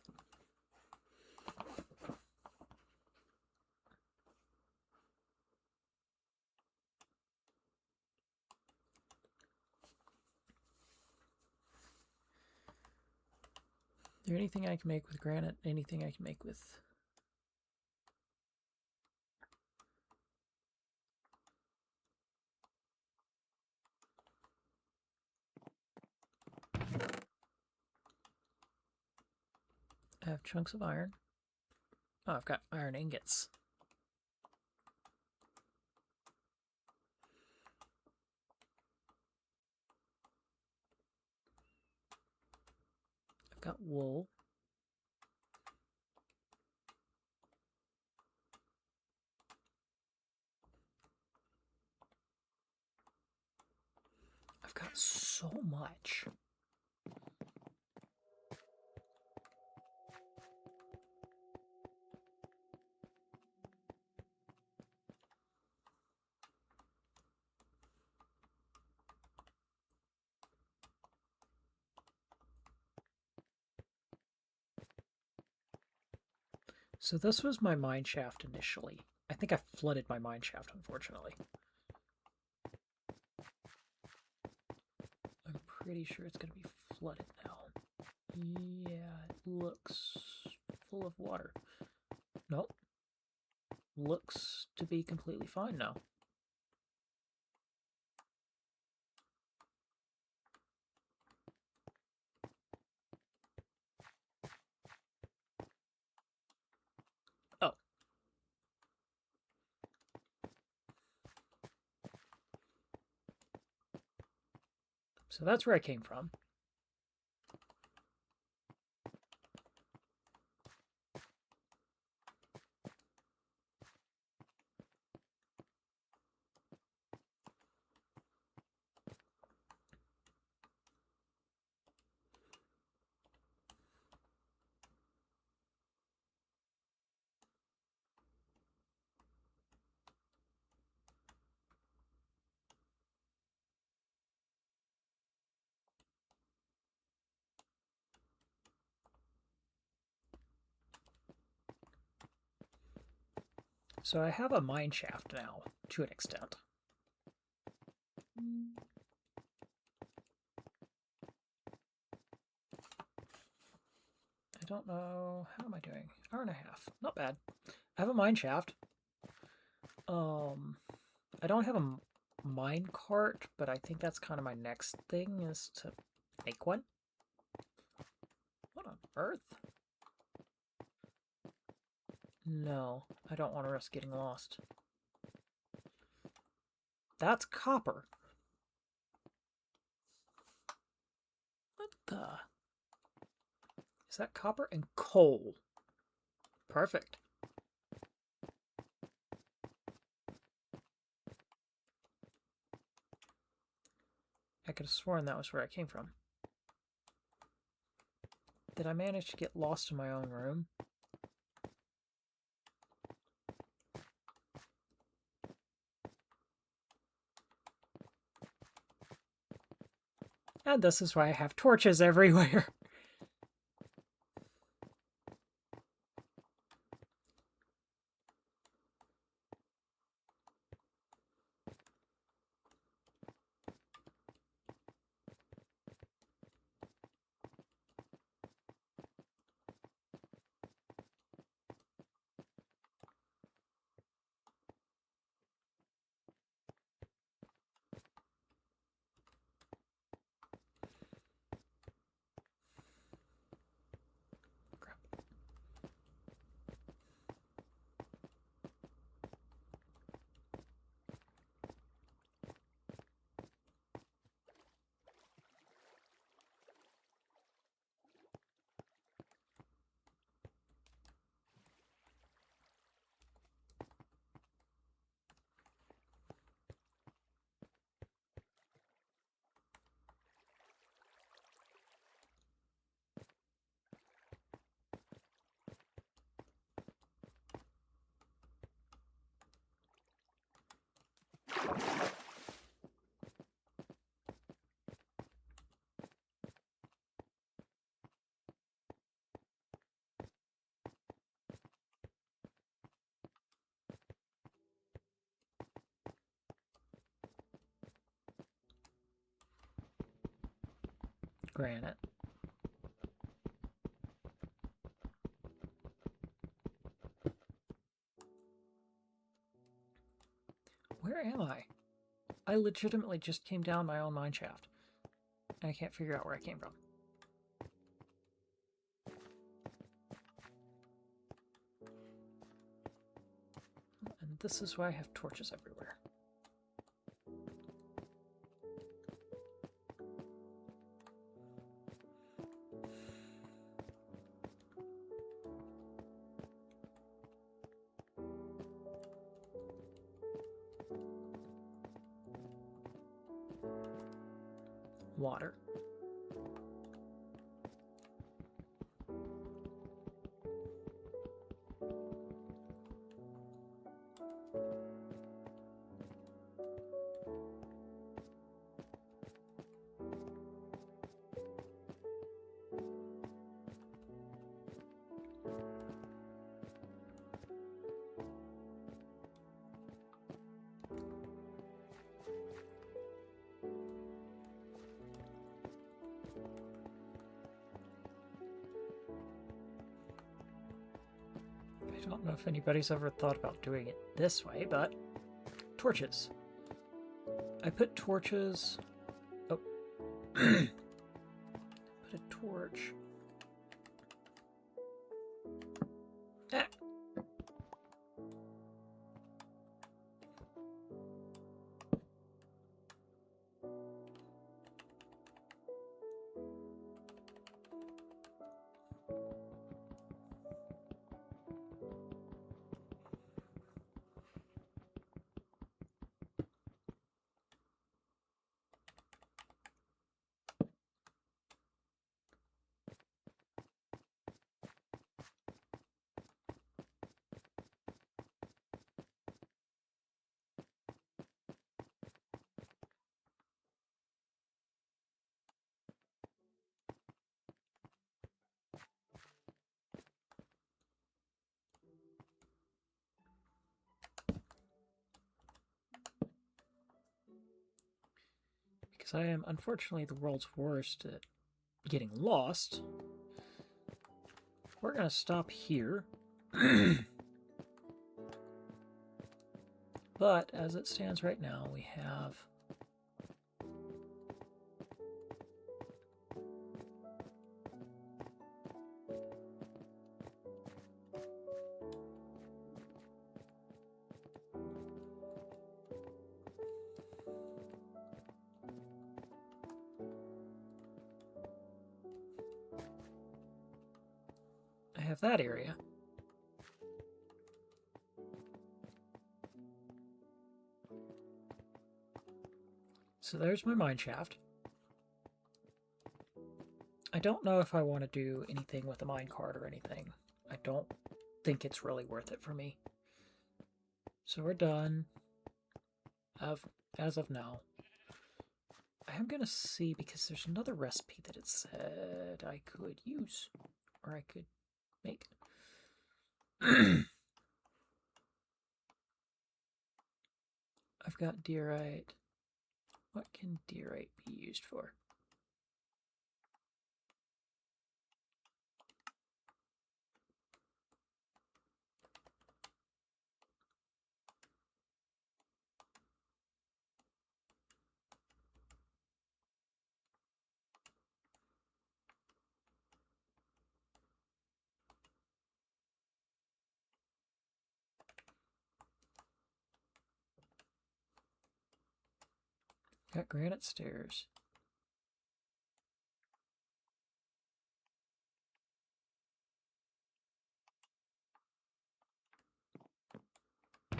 there anything I can make with granite? Anything I can make with... I have chunks of iron. Oh, I've got iron ingots. I've got wool. I've got so much. So this was my mine shaft initially. I think I flooded my mine shaft, unfortunately. I'm pretty sure it's going to be flooded now. Yeah, it looks full of water. Nope. looks to be completely fine now. Oh. So that's where I came from. So I have a mine shaft now, to an extent. I don't know, how am I doing? Hour and a half, not bad. I have a mine shaft. I don't have a mine cart, but I think that's kind of my next thing, is to make one. What on earth? No, I don't want to risk getting lost. That's copper. What the? Is that copper and coal? Perfect. I could have sworn that was where I came from. Did I manage to get lost in my own room? And this is why I have torches everywhere. Granite. Where am I? I legitimately just came down my own mine shaft. And I can't figure out where I came from. And this is why I have torches everywhere. Water. I don't know if anybody's ever thought about doing it this way, but torches. I put torches... Oh. Put a torch... Ah. Because I am, unfortunately, the world's worst at getting lost. We're going to stop here. But, as it stands right now, we have... I have that area. So there's my mine shaft. I don't know if I want to do anything with a minecart or anything. I don't think it's really worth it for me. So we're done. As of now. I am going to see, because there's another recipe that it said I could use. Or I could make. I've got diorite. What can diorite be used for? Got granite stairs. I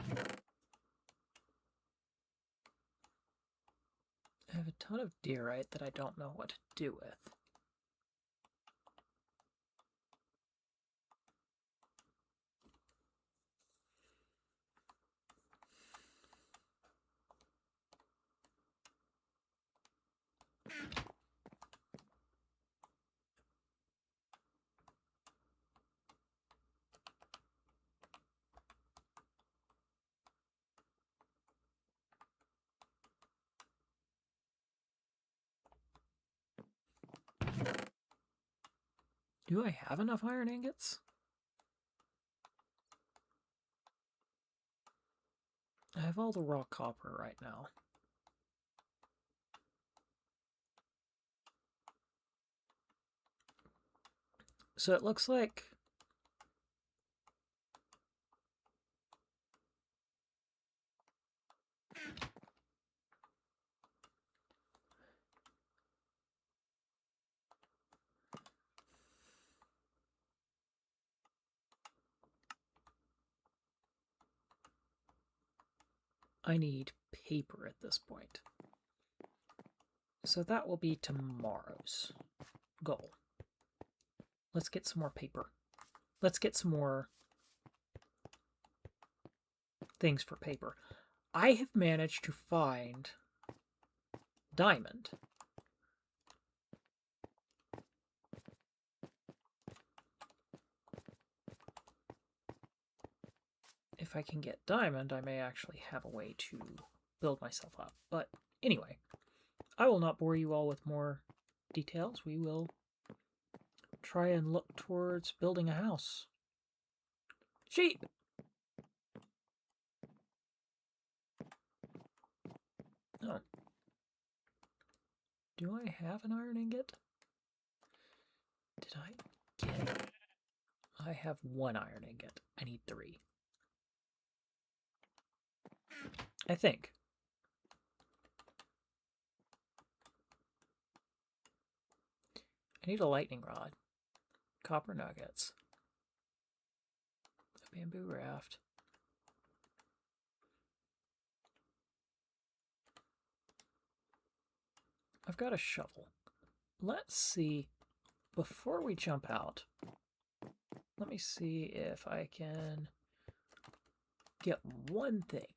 have a ton of diorite that I don't know what to do with. Do I have enough iron ingots? I have all the raw copper right now. So it looks like I need paper at this point. So that will be tomorrow's goal. Let's get some more paper. Let's get some more things for paper. I have managed to find diamond. If I can get diamond, I may actually have a way to build myself up. But anyway, I will not bore you all with more details. We will try and look towards building a house. Sheep! Oh. Do I have an iron ingot? Did I get it? I have 1 iron ingot. I need 3. I think. I need a lightning rod. Copper nuggets. A bamboo raft. I've got a shovel. Let's see. Before we jump out, let me see if I can get one thing.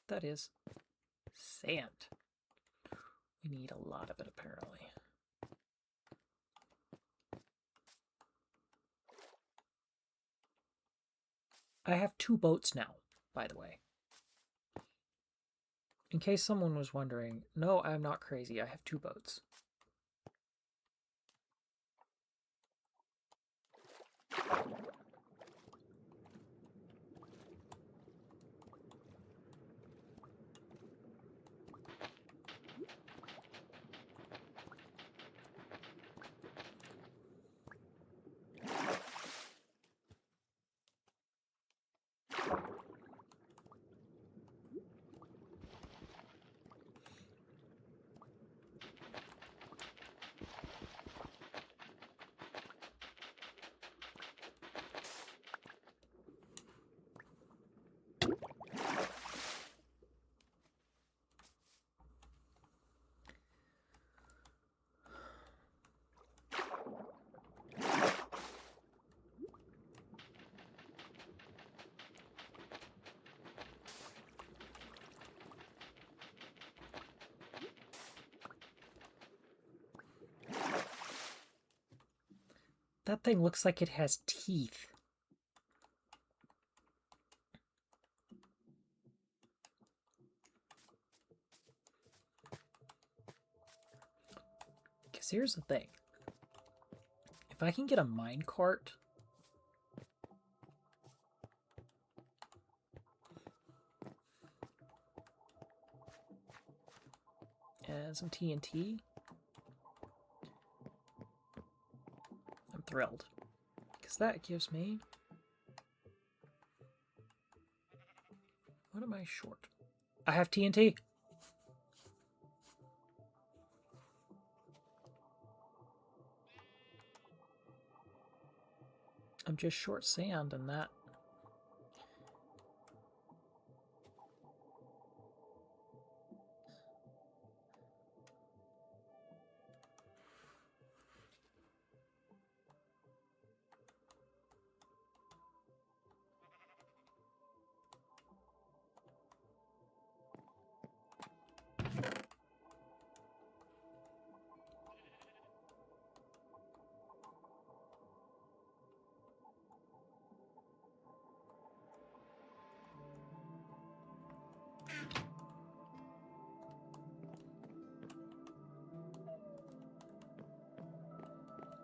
That is sand. We need a lot of it, apparently. I have 2 boats now, by the way. In case someone was wondering, no, I'm not crazy. I have 2 boats. That thing looks like it has teeth. Because here's the thing. If I can get a minecart, and some TNT, I'm thrilled. Because that gives me... What am I short? I have TNT! I'm just short sand, and that...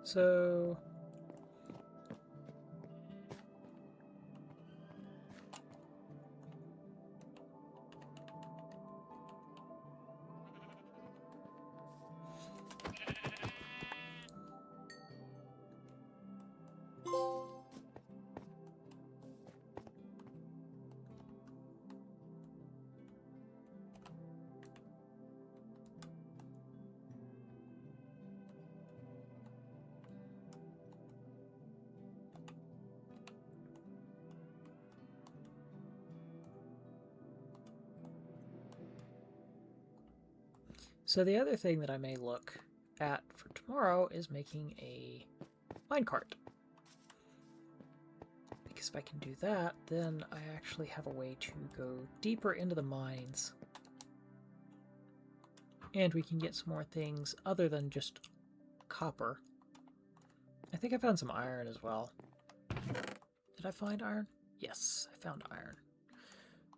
So... So the other thing that I may look at for tomorrow is making a minecart. Because if I can do that, then I actually have a way to go deeper into the mines. And we can get some more things other than just copper. I think I found some iron as well. Did I find iron? Yes, I found iron.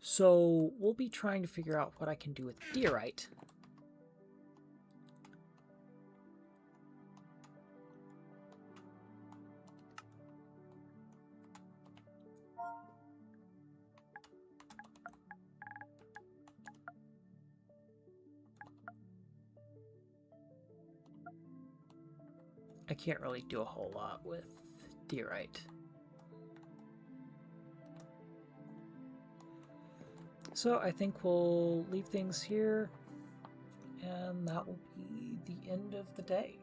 So we'll be trying to figure out what I can do with diorite. I can't really do a whole lot with diorite. So I think we'll leave things here, and that will be the end of the day.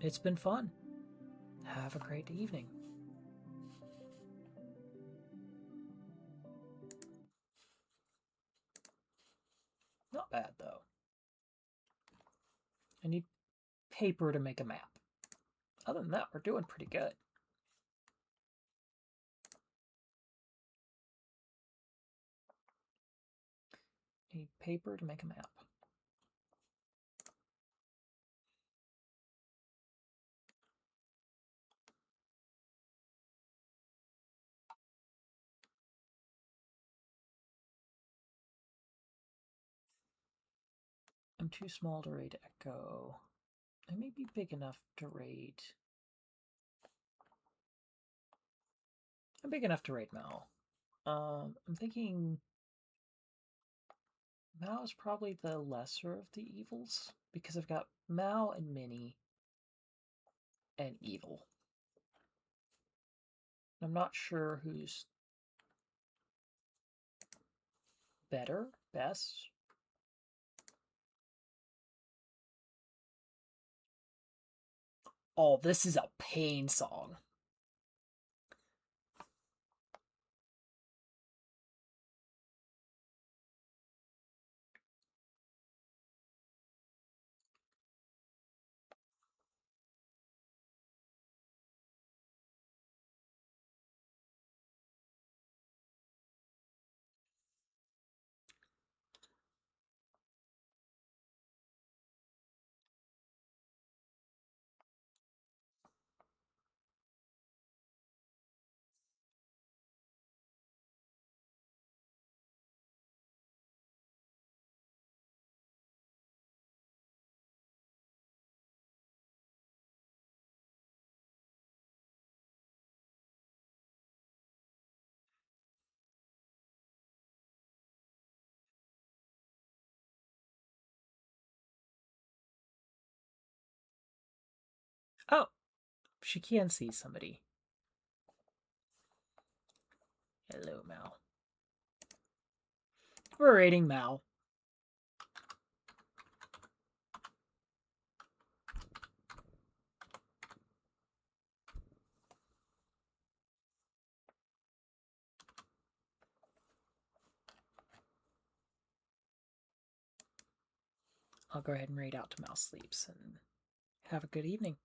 It's been fun. Have a great evening. Not bad, though. I need paper to make a map. Other than that, we're doing pretty good. Need paper to make a map. I'm too small to raid Echo. I may be big enough to raid... I'm big enough to raid Mal. I'm thinking Mao is probably the lesser of the evils, because I've got Mao and Minnie and Evil. I'm not sure who's better, best. Oh, this is a pain song. Oh, she can see somebody. Hello, Mal. We're raiding Mal. I'll go ahead and raid out to Mal Sleeps and have a good evening.